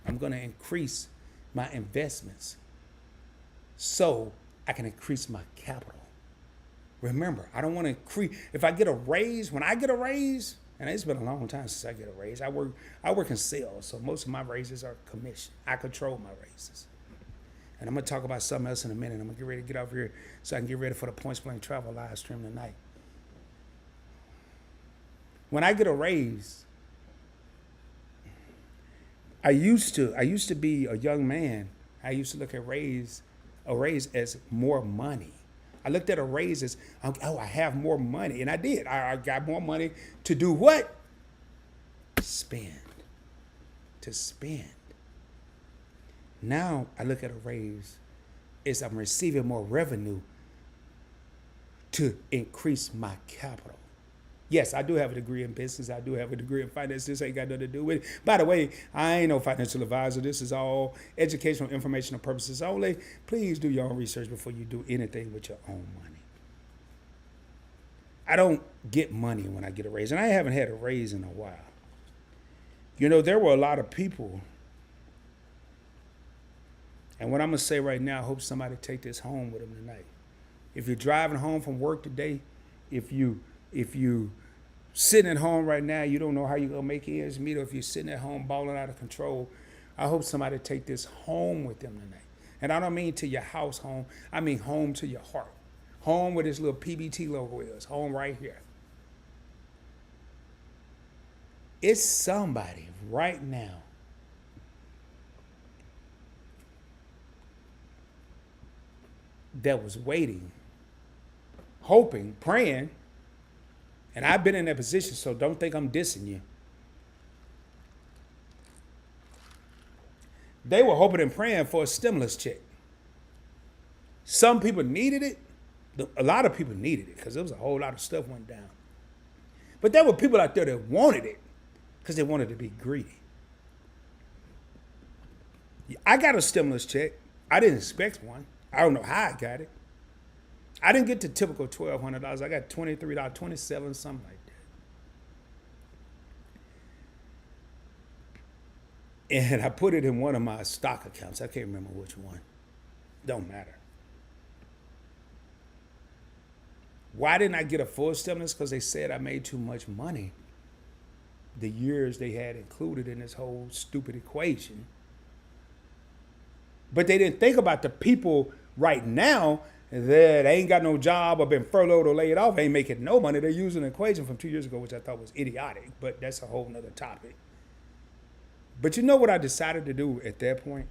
I'm going to increase my investments so I can increase my capital. Remember, I don't want to increase. If I get a raise, when I get a raise, And it's been a long time since I get a raise. I work in sales, so most of my raises are commission. I control my raises. And I'm going to talk about something else in a minute. I'm going to get ready to get off here so I can get ready for the Points Blank Travel live stream tonight. When I get a raise, I used to be a young man. I used to look at a raise as more money. I looked at a raise as, oh, I have more money. And I did. I got more money to do what? Spend. To spend. Now I look at a raise as I'm receiving more revenue to increase my capital. Yes, I do have a degree in business. I do have a degree in finance. This ain't got nothing to do with it. By the way, I ain't no financial advisor. This is all educational, informational purposes only. Please do your own research before you do anything with your own money. I don't get money when I get a raise, and I haven't had a raise in a while. You know, there were a lot of people, and what I'm going to say right now, I hope somebody take this home with them tonight. If you're driving home from work today, if you sitting at home right now, you don't know how you're going to make ends meet, or if you're sitting at home balling out of control, I hope somebody take this home with them tonight. And I don't mean to your house home. I mean home to your heart. Home where this little PBT logo is. Home right here. It's somebody right now that was waiting, hoping, praying. And I've been in that position, so don't think I'm dissing you. They were hoping and praying for a stimulus check. Some people needed it. A lot of people needed it because there was a whole lot of stuff went down. But there were people out there that wanted it because they wanted to be greedy. I got a stimulus check. I didn't expect one. I don't know how I got it. I didn't get the typical $1,200. I got $23, $27, something like that. And I put it in one of my stock accounts. I can't remember which one. Don't matter. Why didn't I get a full stimulus? Because they said I made too much money the years they had included in this whole stupid equation. But they didn't think about the people right now that ain't got no job or been furloughed or laid off, ain't making no money. They're using an equation from 2 years ago, which I thought was idiotic, but that's a whole nother topic. But you know what I decided to do at that point?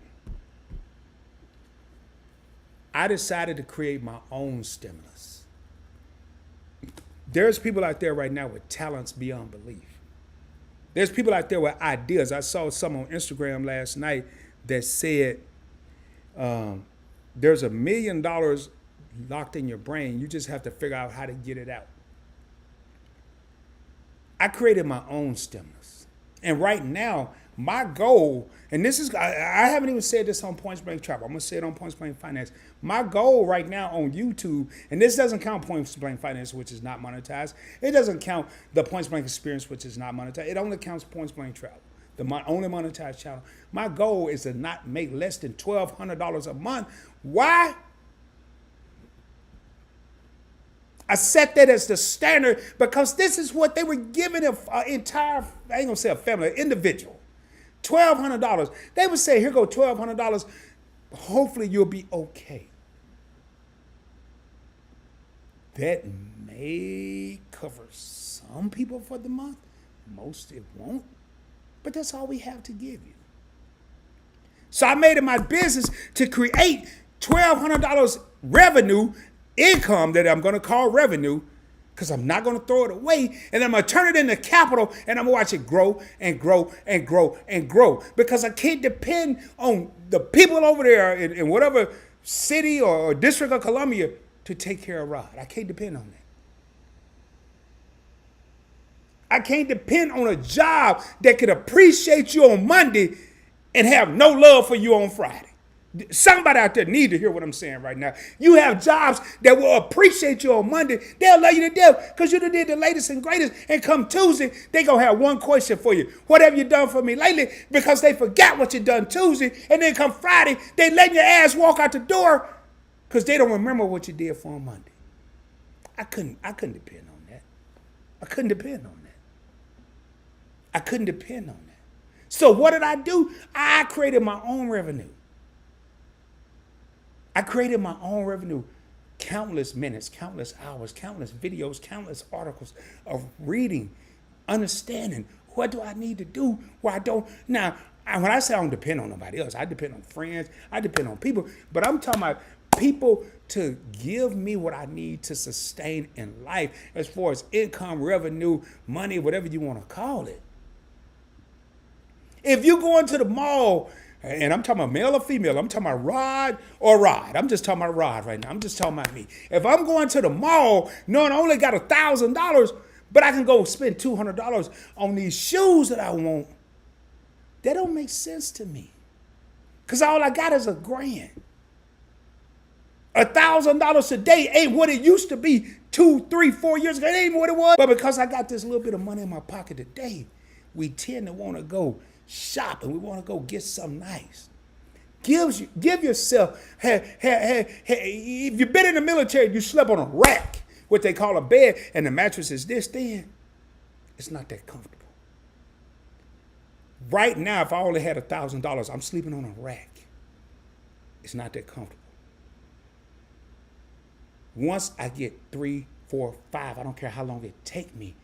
I decided to create my own stimulus. There's people out there right now with talents beyond belief. There's people out there with ideas. I saw some on Instagram last night that said there's $1 million locked in your brain. You just have to figure out how to get it out. I created my own stimulus. And right now, my goal, and this is, I haven't even said this on Points Blank Travel. I'm going to say it on Points Blank Finance. My goal right now on YouTube, and this doesn't count Points Blank Finance, which is not monetized. It doesn't count the Points Blank Experience, which is not monetized. It only counts Points Blank Travel, the only monetized channel. My goal is to not make less than $1,200 a month. Why? I set that as the standard because this is what they were giving an entire, I ain't gonna say a family, an individual. $1,200. They would say, here go $1,200. Hopefully you'll be okay. That may cover some people for the month. Most it won't. But that's all we have to give you. So I made it my business to create $1,200 revenue, income that I'm going to call revenue, because I'm not going to throw it away, and I'm going to turn it into capital, and I'm going to watch it grow and grow and grow and grow, because I can't depend on the people over there in whatever city or District of Columbia to take care of Rod. I can't depend on that. I can't depend on a job that could appreciate you on Monday and have no love for you on Friday. Somebody out there need to hear what I'm saying right now. You have jobs that will appreciate you on Monday. They'll love you to death because you done did the latest and greatest. And come Tuesday, they going to have one question for you. What have you done for me lately? Because they forgot what you done Tuesday. And then come Friday, they letting your ass walk out the door because they don't remember what you did for on Monday. I couldn't depend on that. I couldn't depend on that. I couldn't depend on that. So what did I do? I created my own revenue. I created my own revenue. Countless minutes, countless hours, countless videos, countless articles of reading, understanding what do I need to do where I don't. Now, when I say I don't depend on nobody else, I depend on friends, I depend on people, but I'm talking about people to give me what I need to sustain in life as far as income, revenue, money, whatever you want to call it. If you go into the mall, and I'm talking about male or female, I'm talking about rod or ride. I'm just talking about rod right now. I'm just talking about me. If I'm going to the mall, knowing I only got $1,000, but I can go spend $200 on these shoes that I want, that don't make sense to me. Because all I got is $1,000. $1,000 a day ain't what it used to be 2, 3, 4 years ago. It ain't what it was. But because I got this little bit of money in my pocket today, we tend to want to go shop and we want to go get something nice. Give yourself, if you've been in the military, you slept on a rack, what they call a bed, and the mattress is this thin, it's not that comfortable. Right now, if I only had $1,000, I'm sleeping on a rack. It's not that comfortable. Once I get 3, 4, 5, I don't care how long it take me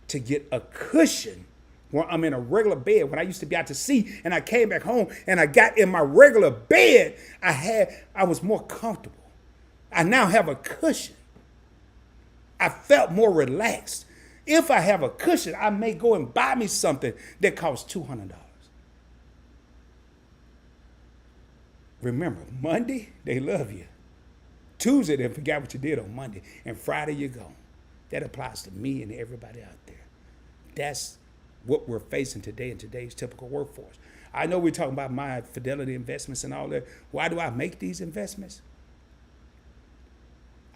to get a cushion where I'm in a regular bed. When I used to be out to sea and I came back home and I got in my regular bed, I was more comfortable. I now have a cushion. I felt more relaxed. If I have a cushion, I may go and buy me something that costs $200. Remember, Monday, they love you. Tuesday, they forgot what you did on Monday. And Friday, you're gone. That applies to me and everybody out there. That's what we're facing today in today's typical workforce. I know we're talking about my Fidelity investments and all that. Why do I make these investments?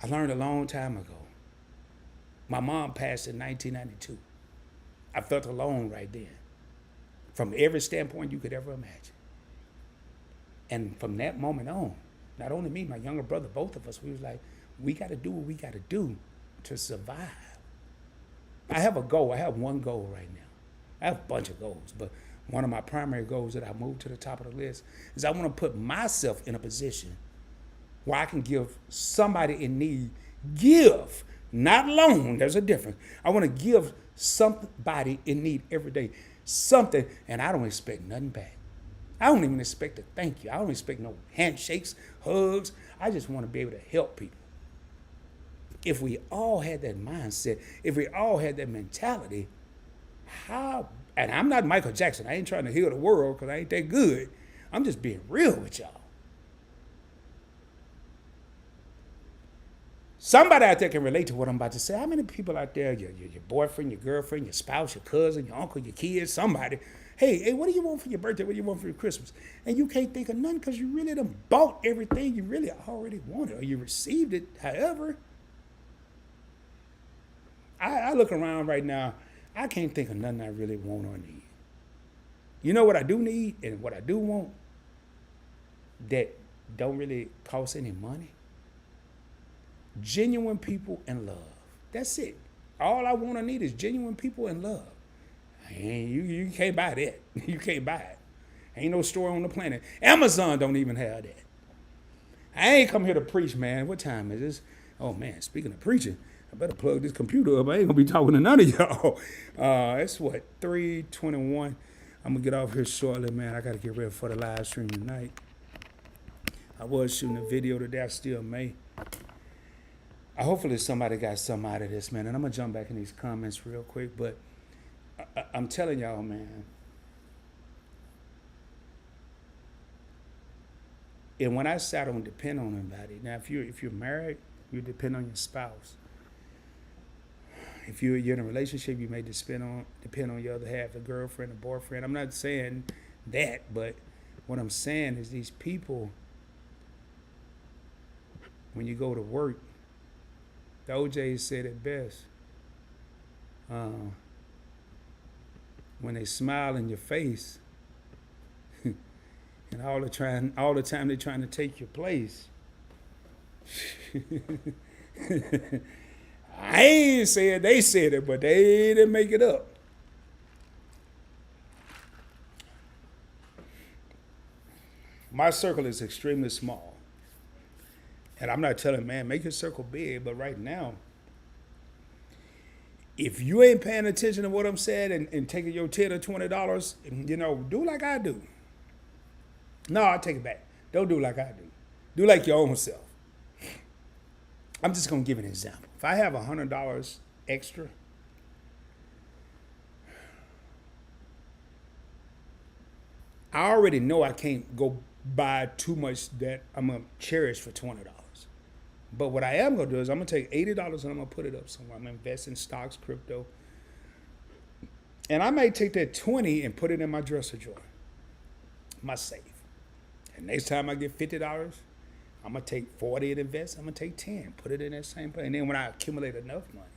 I learned a long time ago. My mom passed in 1992. I felt alone right then, from every standpoint you could ever imagine. And from that moment on, not only me, my younger brother, both of us, we was like, we got to do what we got to do to survive. I have a goal. I have one goal right now. I have a bunch of goals, but one of my primary goals that I moved to the top of the list is I want to put myself in a position where I can give somebody in need, not loan, there's a difference. I want to give somebody in need every day something, and I don't expect nothing back. I don't even expect a thank you. I don't expect no handshakes, hugs. I just want to be able to help people. If we all had that mindset, if we all had that mentality, and I'm not Michael Jackson. I ain't trying to heal the world because I ain't that good. I'm just being real with y'all. Somebody out there can relate to what I'm about to say. How many people out there, your boyfriend, your girlfriend, your spouse, your cousin, your uncle, your kids, somebody, hey, what do you want for your birthday? What do you want for your Christmas? And you can't think of nothing because you really done bought everything you really already wanted, or you received it. However, I look around right now, I can't think of nothing I really want or need. You know what I do need and what I do want that don't really cost any money? Genuine people and love. That's it. All I want to need is genuine people and love. You can't buy that. You can't buy it. Ain't no store on the planet. Amazon don't even have that. I ain't come here to preach, man. What time is this? Oh, man, speaking of preaching, I better plug this computer up. I ain't going to be talking to none of y'all. It's what, 3:21. I'm going to get off here shortly, man. I got to get ready for the live stream tonight. I was shooting a video today. I still may. Hopefully somebody got something out of this, man. And I'm going to jump back in these comments real quick. But I'm telling y'all, man. And when I say I don't depend on anybody, now if you're married, you depend on your spouse. If you're in a relationship, you may depend on your other half, a girlfriend, a boyfriend. I'm not saying that, but what I'm saying is these people, when you go to work, the OJs said it best. When they smile in your face, and all the time they're trying to take your place. I ain't said they said it, but they didn't make it up. My circle is extremely small. And I'm not telling, man, make your circle big, but right now, if you ain't paying attention to what I'm saying and taking your $10 or $20, do like I do. No, I take it back. Don't do like I do. Do like your own self. I'm just gonna give an example. If I have $100 extra, I already know I can't go buy too much that I'm gonna cherish for $20. But what I am gonna do is I'm gonna take $80 and I'm gonna put it up somewhere. I'm gonna invest in stocks, crypto. And I may take that 20 and put it in my dresser drawer, my safe. And next time I get $50, I'm gonna take 40 and invest. I'm gonna take 10, put it in that same place. And then when I accumulate enough money,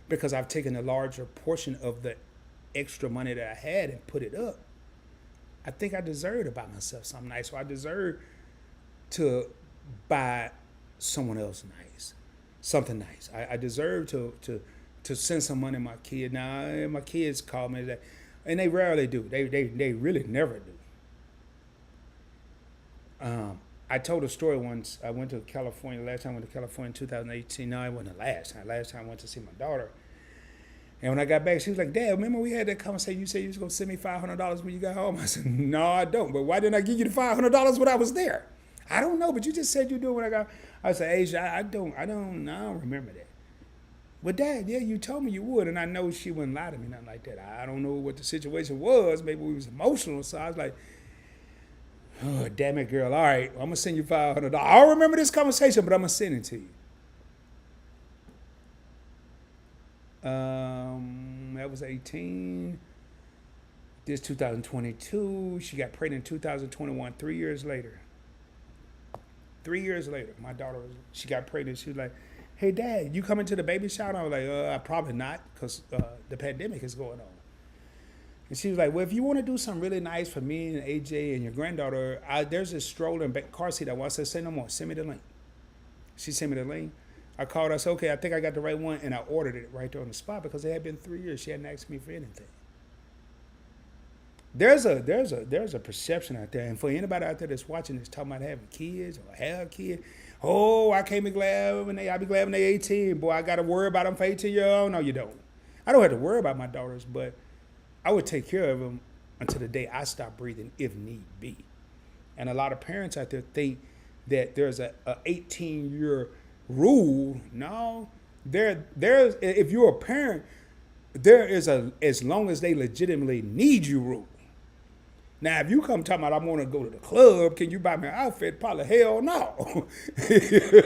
because I've taken a larger portion of the extra money that I had and put it up, I think I deserve to buy myself something nice. So I deserve to buy someone else nice, something nice. I deserve to send some money to my kid. Now, my kids call me that, and they rarely do. They really never do. I told a story once. I went to California. Last time I went to California in 2018. No, it wasn't the last time. Last time I went to see my daughter. And when I got back, she was like, Dad, remember we had that conversation? You said you was going to send me $500 when you got home. I said, no, I don't. But why didn't I give you the $500 when I was there? I don't know, but you just said you do when I got. I said, Asia, I don't remember that. But Dad, yeah, you told me you would, and I know she wouldn't lie to me, nothing like that. I don't know what the situation was. Maybe we was emotional, so I was like, oh, damn it, girl. All right, I'm going to send you $500. I don't remember this conversation, but I'm going to send it to you. That was 18. This 2022. She got pregnant in 2021, 3 years later. 3 years later, my daughter, she got pregnant. She was like, hey, Dad, you coming to the baby shower? I was like, probably not, because the pandemic is going on. And she was like, well, if you want to do something really nice for me and AJ and your granddaughter, there's this stroller and car seat I want. I said, say no more. Send me the link. She sent me the link. I called her. I said, okay, I think I got the right one. And I ordered it right there on the spot because it had been 3 years. She hadn't asked me for anything. There's a perception out there. And for anybody out there that's watching this, talking about having kids or have kids, oh, I can't be glad I'll be glad when they're 18. Boy, I got to worry about them for 18-year-old. No, you don't. I don't have to worry about my daughters, but I would take care of them until the day I stop breathing, if need be. And a lot of parents out there think that there's a 18-year rule. No, there's if you're a parent, there is a as long as they legitimately need you rule. Now, if you come talking about I want to go to the club, can you buy me an outfit? Probably hell no.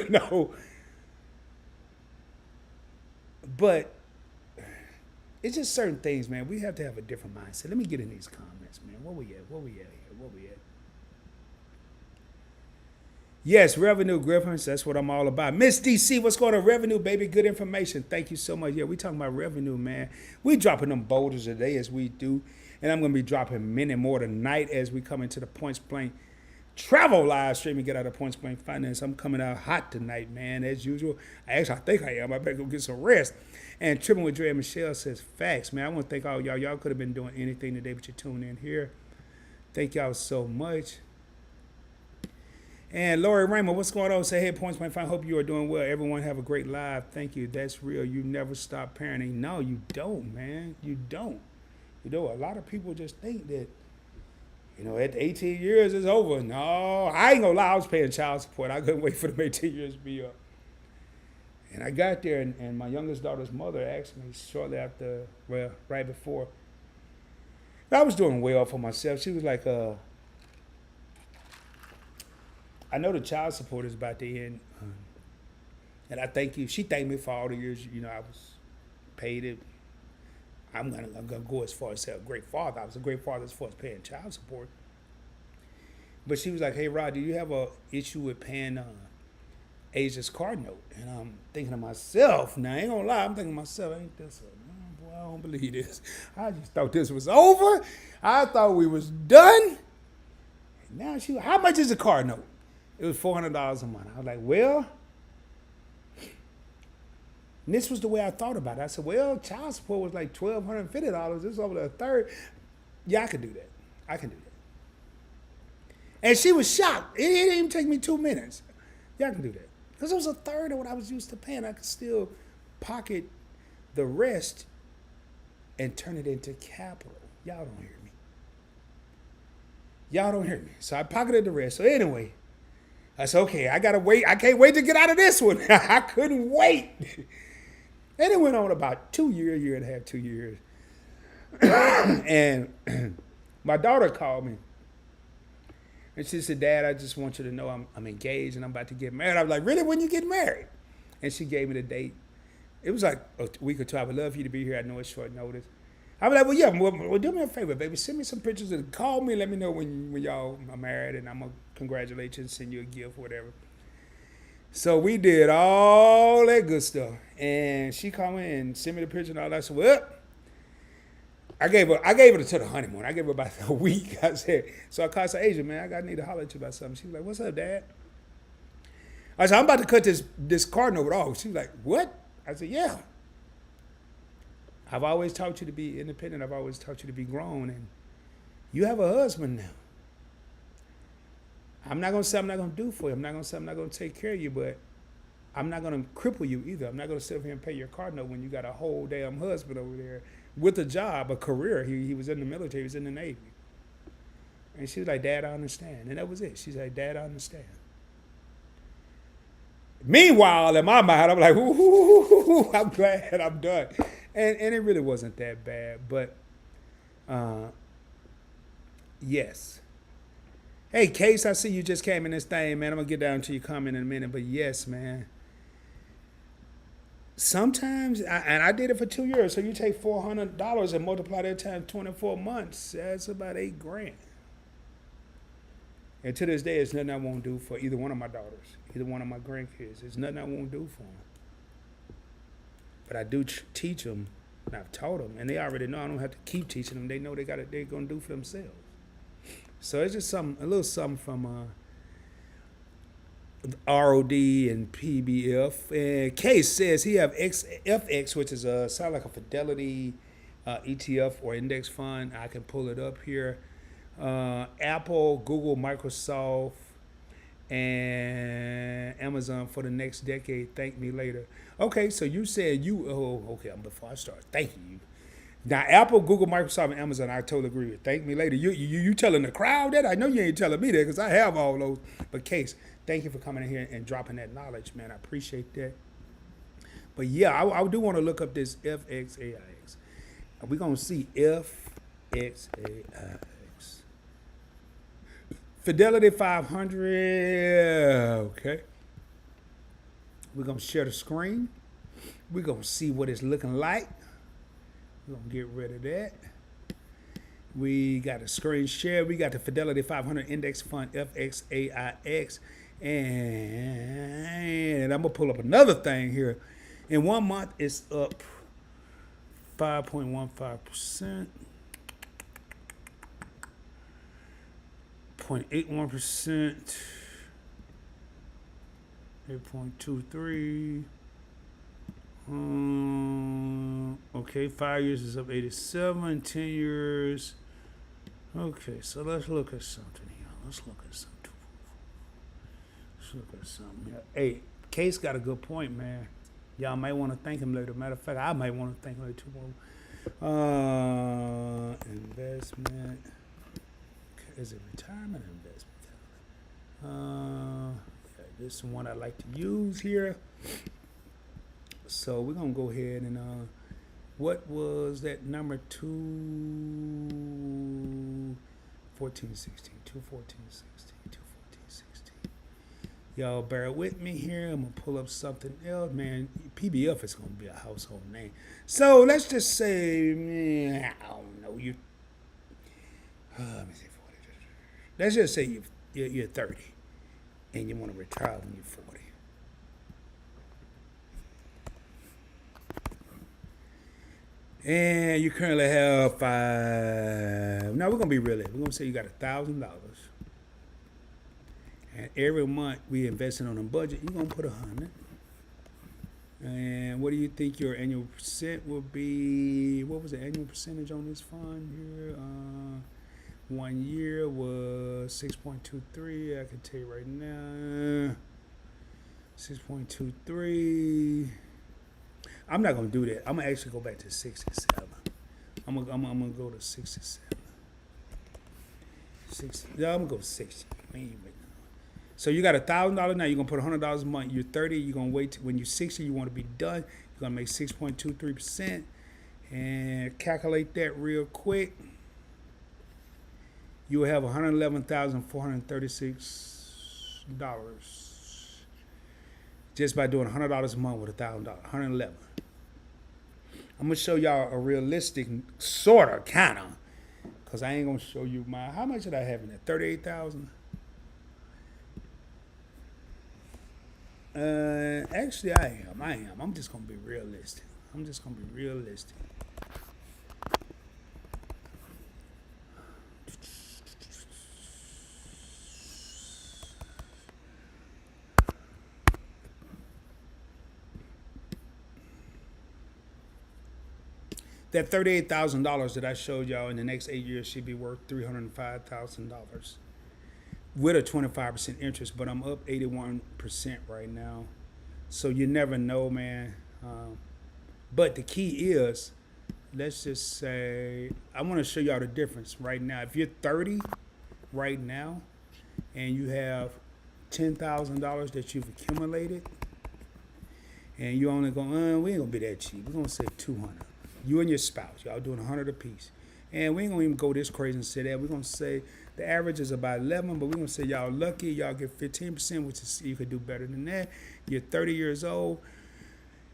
No. But it's just certain things, man. We have to have a different mindset. Let me get in these comments, man. Where we at here? Where we at? Yes, revenue, Griffins. That's what I'm all about. Miss DC, what's going on? Revenue, baby. Good information. Thank you so much. Yeah, we talking about revenue, man. We dropping them boulders today as we do. And I'm going to be dropping many more tonight as we come into the Points Blank travel live stream and get out of Points Blank Finance. I'm coming out hot tonight, man, as usual. I think I am. I better go get some rest. And Tripping with Dre and Michelle says, facts, man. I want to thank all y'all. Y'all could have been doing anything today, but you tuned in here. Thank y'all so much. And Lori Raymond, what's going on? Say, hey, Points Blank Finance. Hope you are doing well. Everyone have a great live. Thank you. That's real. You never stop parenting. No, you don't, man. You don't. You know, a lot of people just think that, at 18 years it's over. No, I ain't gonna lie, I was paying child support. I couldn't wait for the 18 years to be up. And I got there, and my youngest daughter's mother asked me shortly after, well, right before. I was doing well for myself. She was like, I know the child support is about to end, and I thank you. She thanked me for all the years, I was paid it. I'm gonna go as far as say a great father. I was a great father as far as paying child support. But she was like, hey, Rod, do you have a issue with paying Asia's card note? And I'm thinking to myself, now I ain't gonna lie, I'm thinking to myself, ain't this boy, I don't believe this. I just thought this was over. I thought we was done. And now how much is a card note? It was $400 a month. I was like, well, and this was the way I thought about it. I said, well, child support was like $1,250. This is over a third. Yeah, I can do that. I can do that. And she was shocked. It didn't even take me 2 minutes. Y'all can do that. Because it was a third of what I was used to paying. I could still pocket the rest and turn it into capital. Y'all don't hear me. Y'all don't hear me. So I pocketed the rest. So anyway, I said, okay, I gotta wait. I can't wait to get out of this one. I couldn't wait. And it went on about 2 years, year and a half, 2 years. And my daughter called me. And she said, Dad, I just want you to know I'm engaged and I'm about to get married. I was like, really? When you get married? And she gave me the date. It was like a week or two. I would love for you to be here. I know it's short notice. I was like, well, yeah, well, do me a favor, baby. Send me some pictures and call me and let me know when y'all are married, and I'm going to congratulate you and send you a gift, whatever. So we did all that good stuff. And she called me and sent me the picture and all that. I said, well, I gave her to the honeymoon. I gave her about a week. I said, so I called, said, Asia, man, I need to holler at you about something. She was like, what's up, Dad? I said, I'm about to cut this cardinal off. She was like, what? I said, yeah. I've always taught you to be independent. I've always taught you to be grown. And you have a husband now. I'm not going to say I'm not going to do for you. I'm not going to say I'm not going to take care of you, but I'm not going to cripple you either. I'm not going to sit here and pay your car note when you got a whole damn husband over there with a job, a career. He was in the military. He was in the Navy. And she was like, Dad, I understand. And that was it. She said, Dad, I understand. Meanwhile, in my mind, I'm like, ooh, I'm glad I'm done. And it really wasn't that bad. But, yes. Hey, Case, I see you just came in this thing, man. I'm going to get down to your comment in a minute. But, yes, man. Sometimes, and I did it for 2 years. So you take $400 and multiply that times 24 months. That's about $8,000. And to this day, it's nothing I won't do for either one of my daughters, either one of my grandkids. It's nothing I won't do for them. But I do teach them, and I've taught them, and they already know I don't have to keep teaching them. They know they're going to do for themselves. So it's just a little something from ROD and PBF. And Case says he have FX, which is sound like a Fidelity ETF or index fund. I can pull it up here. Apple, Google, Microsoft, and Amazon for the next decade. Thank me later. Okay, so you said before I start, thank you. Now, Apple, Google, Microsoft, and Amazon, I totally agree with. Thank me later. You telling the crowd that? I know you ain't telling me that because I have all those. But Case, thank you for coming in here and dropping that knowledge, man. I appreciate that. But yeah, I do want to look up this FXAIX. We're going to see FXAIX. Fidelity 500. Okay. We're going to share the screen. We're going to see what it's looking like. We're going to get rid of that. We got a screen share. We got the Fidelity 500 Index Fund, FXAIX. And I'm going to pull up another thing here. In 1 month, it's up 5.15%. 0.81%, 8.23. Okay, 5 years is up 87, 10 years. Okay, so let's look at something here. Let's look at something here. Hey, Case got a good point, man. Y'all might want to thank him later. Matter of fact, I might want to thank him later tomorrow. Investment. Is it retirement or investment? This is one I like to use here. So we're going to go ahead and, what was that number? 21416. 21416. Y'all bear with me here. I'm going to pull up something else. Man, PBF is going to be a household name. So let's just say, man, I don't know. Let me see. Let's just say you're 30 and you want to retire when you're 40. And you currently have $5. Now we're going to be real. We're going to say you got $1,000. And every month we investing on a budget, you're going to put $100. And what do you think your annual percent will be? What was the annual percentage on this fund here? 1 year was 6.23. I can tell you right now, 6.23. I'm not gonna do that. I'm gonna actually go back to 67. I'm gonna go to 67. 60. Yeah, I'm gonna go to 60. So you got $1,000 now. You're gonna put $100 a month. You're 30. You're gonna wait when you're 60. You want to be done. You're gonna make 6.23%, and calculate that real quick. You will have $111,436 just by doing $100 a month with $1,000. $111. I'm gonna show y'all a realistic sorta, kinda, cause I ain't gonna show you my. How much did I have in there? 38,000. Actually, I am. I'm just gonna be realistic. That $38,000 that I showed y'all in the next 8 years should be worth $305,000 with a 25% interest, but I'm up 81% right now. So you never know, man. But the key is, let's just say, I want to show y'all the difference right now. If you're 30 right now and you have $10,000 that you've accumulated, and you only go, we ain't gonna be that cheap. We're gonna say 200. You and your spouse, y'all doing 100 apiece. And we ain't gonna even go this crazy and say that. We're gonna say the average is about 11, but we're gonna say y'all lucky, y'all get 15%, which is, you could do better than that. You're 30 years old,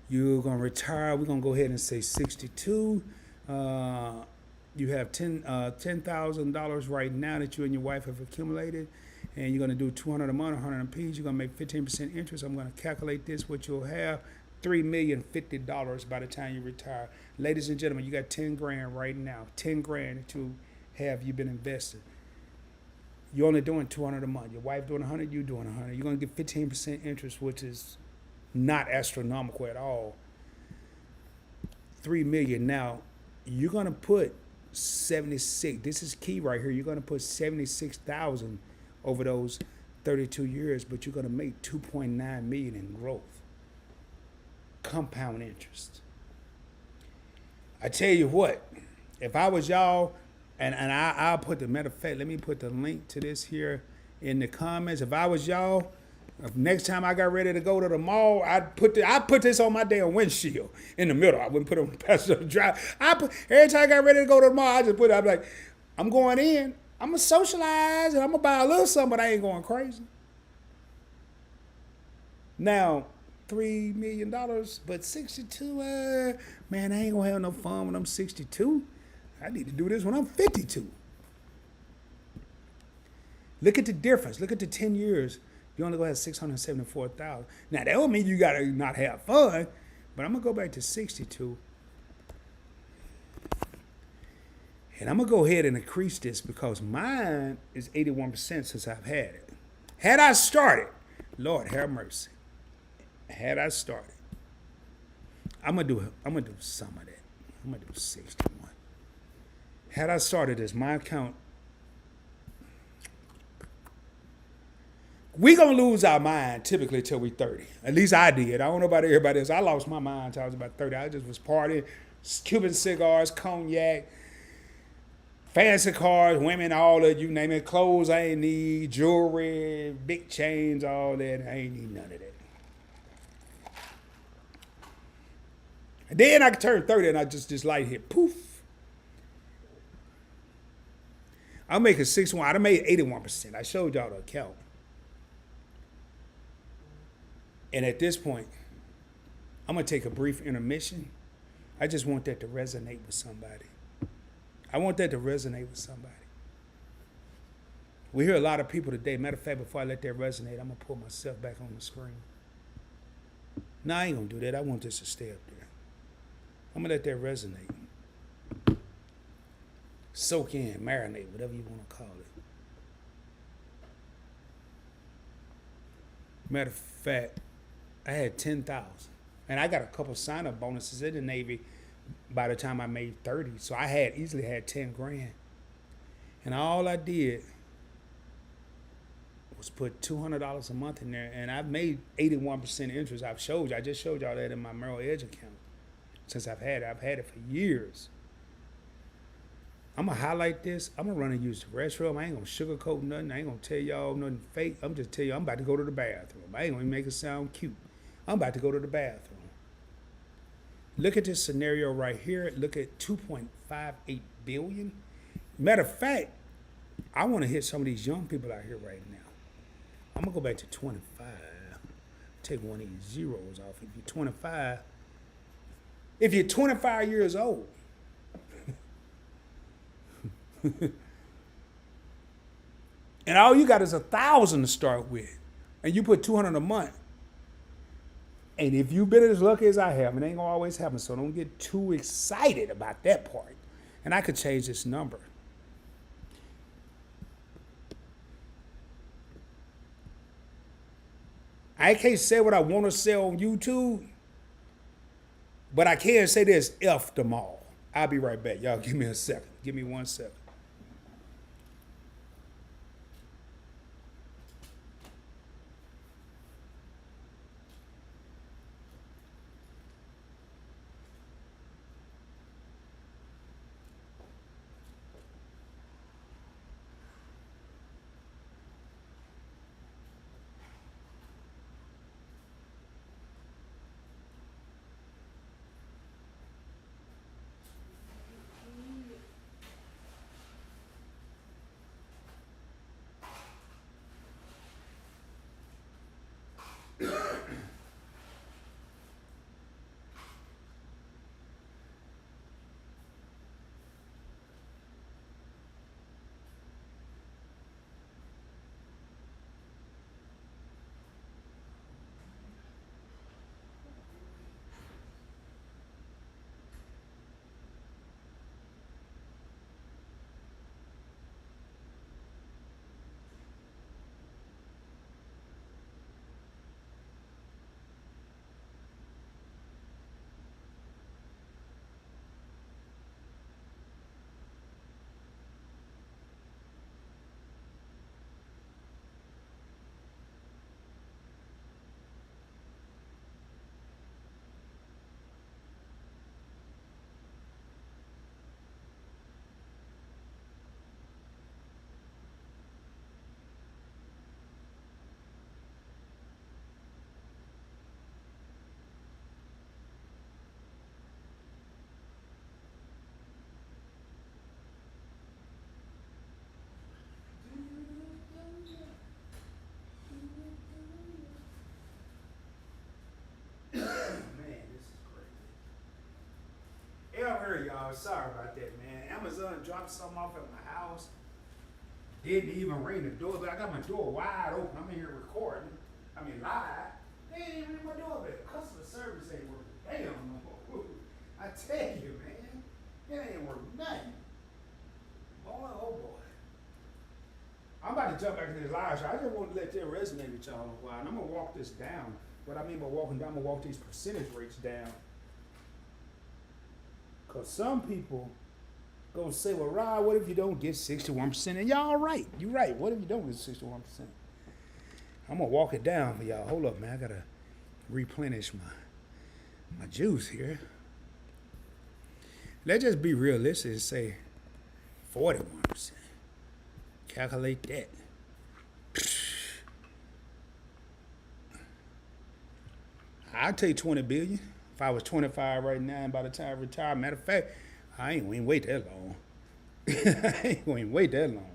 you're gonna retire. We're gonna go ahead and say 62. You have $10,000 right now that you and your wife have accumulated, and you're gonna do 200 a month, 100 apiece. You're gonna make 15% interest. I'm gonna calculate this, what you'll have. $3,050,000 by the time you retire. Ladies and gentlemen, you got 10 grand right now. 10 grand that you've been invested. You're only doing 200 a month. Your wife doing 100, you doing 100. You're gonna get 15% interest, which is not astronomical at all. 3 million. Now, you're gonna put 76. This is key right here. You're gonna put 76,000 over those 32 years, but you're gonna make 2.9 million in growth. Compound interest. I tell you what, if I was y'all, and I'll put the, matter of fact, let me put the link to this here in the comments. If I was y'all, if next time I got ready to go to the mall, I'd put this on my damn windshield in the middle. I wouldn't put it on the passenger drive. Every time I got ready to go to the mall, I just put it, I'd be like, I'm going in, I'm gonna socialize, and I'm gonna buy a little something, but I ain't going crazy. Now, $3 million, but 62, man, I ain't gonna have no fun when I'm 62. I need to do this when I'm 52. Look at the difference. Look at the 10 years. You only gonna have 674,000. Now, that don't mean you gotta not have fun, but I'm gonna go back to 62. And I'm gonna go ahead and increase this because mine is 81% since I've had it. Had I started, Lord have mercy. Had I started, I'm gonna do some of that. I'm gonna do 61. Had I started this, my account, we gonna lose our mind typically till we 30. At least I did. I don't know about everybody else. I lost my mind until I was about 30. I just was partying, Cuban cigars, cognac, fancy cars, women, all that, you name it, clothes I ain't need, jewelry, big chains, all that. I ain't need none of that. And then I turned 30 and I this light hit, poof. I'm making 61. I made 81%. I showed y'all the account. And at this point, I'm gonna take a brief intermission. I just want that to resonate with somebody. We hear a lot of people today. Matter of fact, before I let that resonate, I'm gonna put myself back on the screen. No, I ain't gonna do that. I want this to stay up there. I'm gonna let that resonate. Soak in, marinate, whatever you want to call it. Matter of fact, I had 10,000. And I got a couple sign-up bonuses in the Navy by the time I made 30. So I easily had 10 grand. And all I did was put $200 a month in there, and I've made 81% interest. I just showed y'all that in my 𝗪𝗧𝗢𝗘𝗘 account since I've had it. I've had it for years. I'm gonna highlight this. I'm gonna run and use the restroom. I ain't gonna sugarcoat nothing. I ain't gonna tell y'all nothing fake. I'm just tell you I'm about to go to the bathroom. I ain't gonna even make it sound cute. I'm about to go to the bathroom. Look at this scenario right here. Look at 2.58 billion. Matter of fact, I want to hit some of these young people out here right now. I'm gonna go back to 25. Take one of these zeros off. If you're 25, if you're 25 years old, and all you got is 1,000 to start with, and you put 200 a month. And if you've been as lucky as I have, it ain't gonna always happen. So don't get too excited about that part. And I could change this number. I can't say what I want to say on YouTube, but I can say this: F them all. I'll be right back. Y'all give me a second. Give me 1 second. Y'all, sorry about that, man. Amazon dropped something off at my house. Didn't even ring the doorbell. I got my door wide open. I'm in here recording. I mean, live. They didn't even ring my doorbell. Customer service ain't working. Damn, no. I tell you, man, it ain't working nothing. Boy, oh boy. I'm about to jump back into this live show. I just want to let that resonate with y'all a while. And I'm going to walk this down. What I mean by walking down, I'm going to walk these percentage rates down. Because some people gonna say, well, Rod, what if you don't get 61%? And y'all right. You're right. What if you don't get 61%? I'm gonna walk it down for y'all. Hold up, man. I gotta replenish my juice here. Let's just be realistic and say 41%. Calculate that. I'll take 20 billion. If I was 25 right now, and by the time I retire, matter of fact, I ain't gonna wait that long. I ain't gonna wait that long.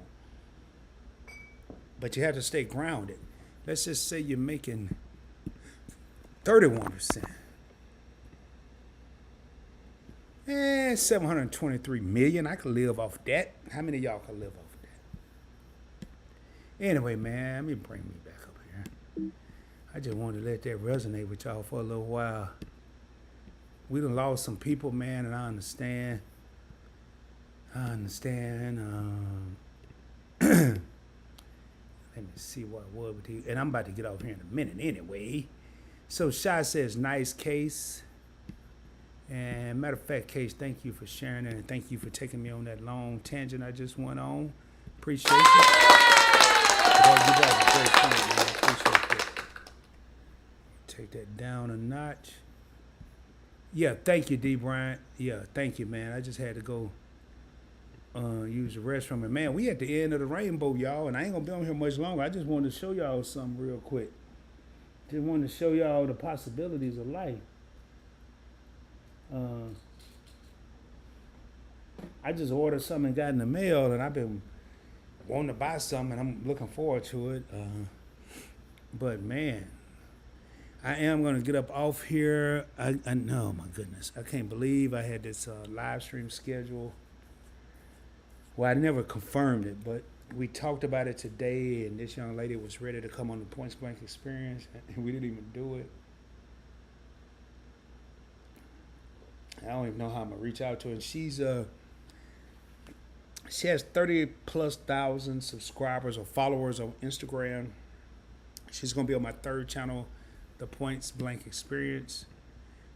But you have to stay grounded. Let's just say you're making 31%. And 723 million. I could live off that. How many of y'all could live off that? Anyway, man, let me bring me back up here. I just wanted to let that resonate with y'all for a little while. We done lost some people, man, and I understand. Let me see what it was with you. And I'm about to get off here in a minute anyway. So Shy says, nice case. And matter of fact, Case, thank you for sharing it, and thank you for taking me on that long tangent I just went on. Appreciate you. You brought a great point, man. Appreciate that. Take that down a notch. Yeah, thank you, D. Bryant. Yeah, thank you, man. I just had to go use the restroom. And, man, we at the end of the rainbow, y'all, and I ain't going to be on here much longer. I just wanted to show y'all something real quick. Just wanted to show y'all the possibilities of life. I just ordered something and got in the mail, and I've been wanting to buy something, and I'm looking forward to it. But, man, I am going to get up off here. I know, my goodness. I can't believe I had this live stream schedule. Well, I never confirmed it, but we talked about it today, and this young lady was ready to come on the Points Blank Experience, and we didn't even do it. I don't even know how I'm going to reach out to her. And she has 30,000+ subscribers or followers on Instagram. She's going to be on my third channel, the Points Blank Experience.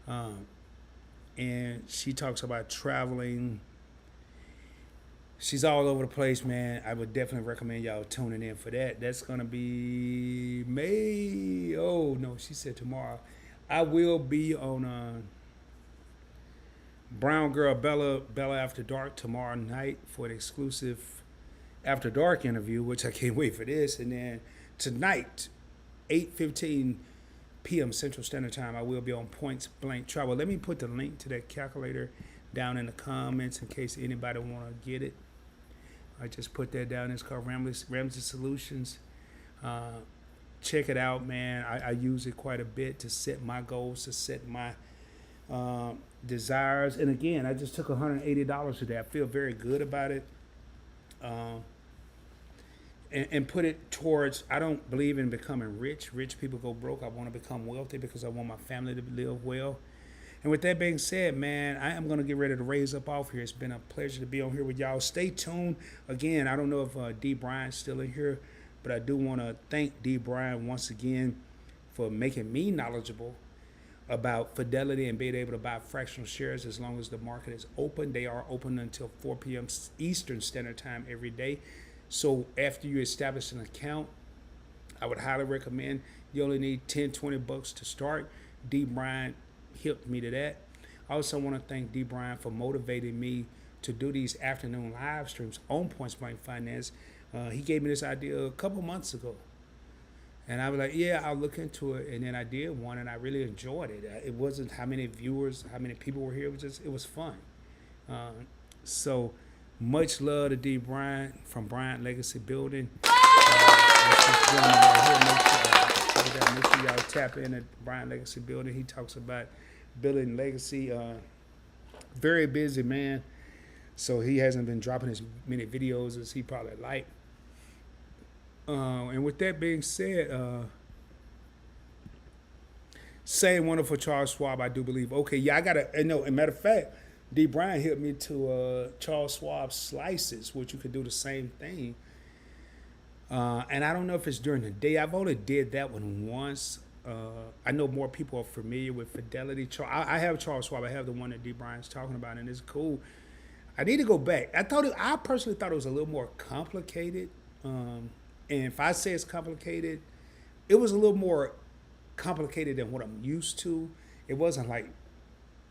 And she talks about traveling. She's all over the place, man. I would definitely recommend y'all tuning in for that. That's going to be May. Oh, no, she said tomorrow. I will be on Brown Girl Bella After Dark tomorrow night for an exclusive After Dark interview, which I can't wait for this. And then tonight, 8:15 p.m. Central Standard Time, I will be on Points Blank Travel. Let me put the link to that calculator down in the comments in case anybody want to get it. I just put that down. It's called Ramsey Solutions. Check it out, man. I use it quite a bit to set my goals, to set my desires. And again, I just took $180 today. I feel very good about it. And put it towards, I don't believe in becoming rich. Rich people go broke. I want to become wealthy because I want my family to live well. And with that being said, man, I am going to get ready to raise up off here. It's been a pleasure to be on here with y'all. Stay tuned. Again, I don't know if D. Bryant's still in here, but I do want to thank D. Bryant once again for making me knowledgeable about Fidelity and being able to buy fractional shares as long as the market is open. They are open until 4 p.m. Eastern Standard Time every day. So after you establish an account, I would highly recommend, you only need $10-20 to start. D. Bryant helped me to that. I also want to thank D. Bryant for motivating me to do these afternoon live streams on Points Blank Finance. He gave me this idea a couple months ago. And I was like, yeah, I'll look into it. And then I did one, and I really enjoyed it. It wasn't how many viewers, how many people were here. It was fun. So much love to D. Bryant from Bryant Legacy Building. Make sure y'all tap in at Bryant Legacy Building. He talks about building legacy. Very busy man, so he hasn't been dropping as many videos as he probably like. And with that being said, same wonderful Charles Schwab, I do believe. Okay, yeah, I gotta know. As a matter of fact, D. Bryant hit me to Charles Schwab slices, which you could do the same thing. And I don't know if it's during the day. I've only did that one once. I know more people are familiar with Fidelity. I have Charles Schwab. I have the one that D. Bryant's talking about, and it's cool. I need to go back. I personally thought it was a little more complicated. And if I say it's complicated, it was a little more complicated than what I'm used to. It wasn't like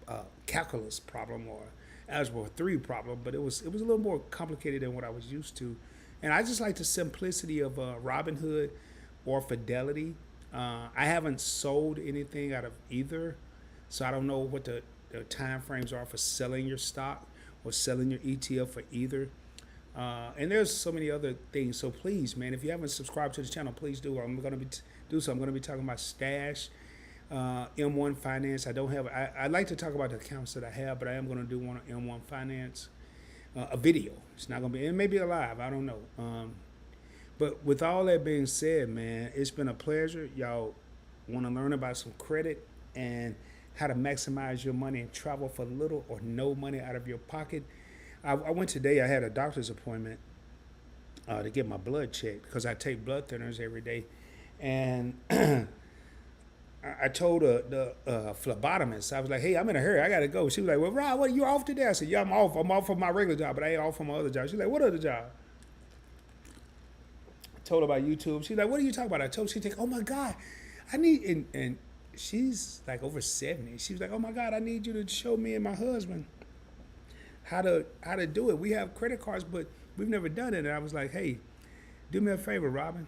a calculus problem or algebra 3 problem, but it was a little more complicated than what I was used to. And I just like the simplicity of Robinhood or Fidelity. I haven't sold anything out of either, so I don't know what the time frames are for selling your stock or selling your ETF for either. And there's so many other things. So please, man, if you haven't subscribed to the channel, please do. I'm going to be talking about Stash, M1 Finance. I'd like to talk about the accounts that I have, but I am going to do one on M1 Finance, a video. It's not going to be, it may be a live, I don't know. But with all that being said, man, it's been a pleasure. Y'all want to learn about some credit and how to maximize your money and travel for little or no money out of your pocket. I went today, I had a doctor's appointment to get my blood checked because I take blood thinners every day. And I told the phlebotomist, I was like, hey, I'm in a hurry, I got to go. She was like, well, Rob, what, you off today? I said, yeah, I'm off. I'm off from my regular job, but I ain't off from my other job. She's like, what other job? told her about YouTube. She's like, what are you talking about? I told her, she's like, oh my God, I need, and she's like over 70. She was like, oh my God, I need you to show me and my husband how to do it. We have credit cards, but we've never done it. And I was like, hey, do me a favor, Robin.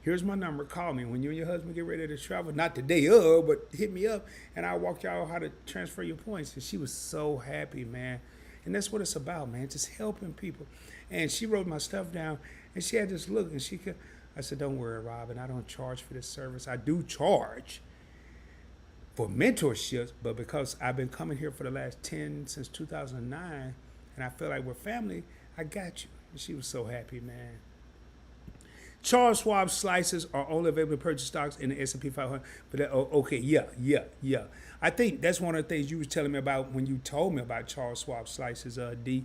Here's my number. Call me when you and your husband get ready to travel. Not the day of, but hit me up, and I'll walk y'all how to transfer your points. And she was so happy, man. And that's what it's about, man, just helping people. And she wrote my stuff down, and she had this look, and I said, don't worry, Robin, I don't charge for this service. I do charge for mentorships, but because I've been coming here for the last since 2009, and I feel like we're family, I got you. And she was so happy, man. Charles Schwab slices are only available to purchase stocks in the S&P 500. But okay, yeah. I think that's one of the things you was telling me about when you told me about Charles Schwab slices, D.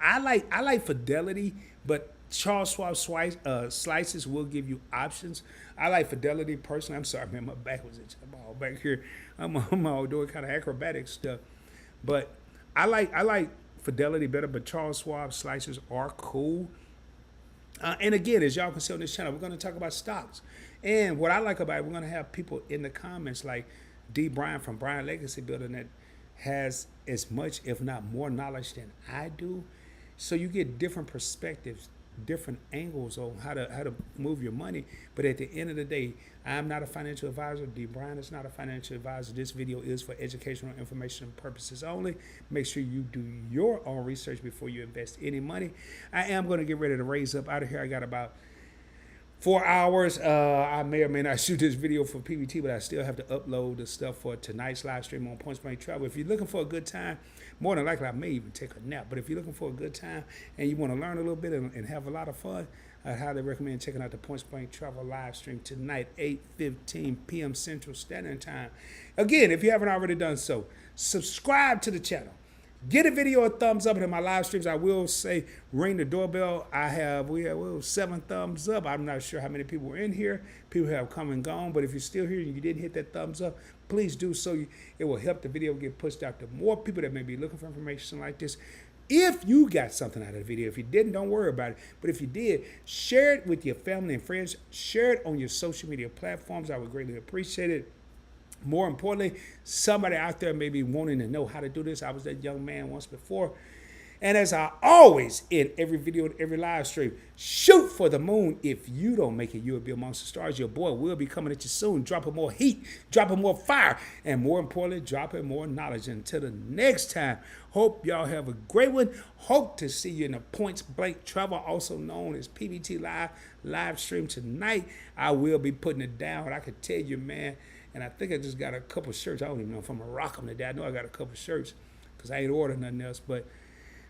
I like Fidelity, but Charles Schwab slices will give you options. I like Fidelity personally. I'm sorry, man, my back was itching. I'm all back here. I'm all doing kind of acrobatic stuff. But I like Fidelity better, but Charles Schwab slices are cool. And again, as y'all can see on this channel, we're going to talk about stocks. And what I like about it, we're going to have people in the comments like D. Bryan from Bryan Legacy Building that has as much, if not more knowledge than I do. So you get different perspectives, different angles on how to move your money. But at the end of the day, I'm not a financial advisor. D. Bryan is not a financial advisor. This video is for educational information purposes only. Make sure you do your own research before you invest any money. I am going to get ready to raise up out of here. I got about 4 hours. I may or may not shoot this video for PBT, but I still have to upload the stuff for tonight's live stream on Points Blank Travel. If you're looking for a good time, more than likely I may even take a nap. But if you're looking for a good time and you want to learn a little bit and have a lot of fun, I highly recommend checking out the Points Blank Travel live stream tonight, 8:15 p.m. Central Standard Time. Again, if you haven't already done so, subscribe to the channel. Get a video a thumbs up, and in my live streams, I will say ring the doorbell. We have 7 thumbs up. I'm not sure how many people were in here. People have come and gone, but if you're still here and you didn't hit that thumbs up, please do so. It will help the video get pushed out to more people that may be looking for information like this. If you got something out of the video, if you didn't, don't worry about it. But if you did, share it with your family and friends. Share it on your social media platforms. I would greatly appreciate it. More importantly, somebody out there may be wanting to know how to do this. I was that young man once before. And as I always in every video and every live stream, shoot for the moon. If you don't make it, you'll be amongst the stars. Your boy will be coming at you soon, dropping more heat, dropping more fire, and more importantly, dropping more knowledge. Until the next time, hope y'all have a great one. Hope to see you in the Points Blank Travel, also known as PBT live stream tonight. I will be putting it down. I could tell you, man. And I think I just got a couple shirts. I don't even know if I'm going to rock them today. I know I got a couple shirts because I ain't ordered nothing else. But,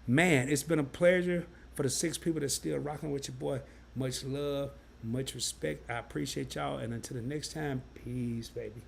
man, it's been a pleasure for the 6 people that's still rocking with your boy. Much love, much respect. I appreciate y'all. And until the next time, peace, baby.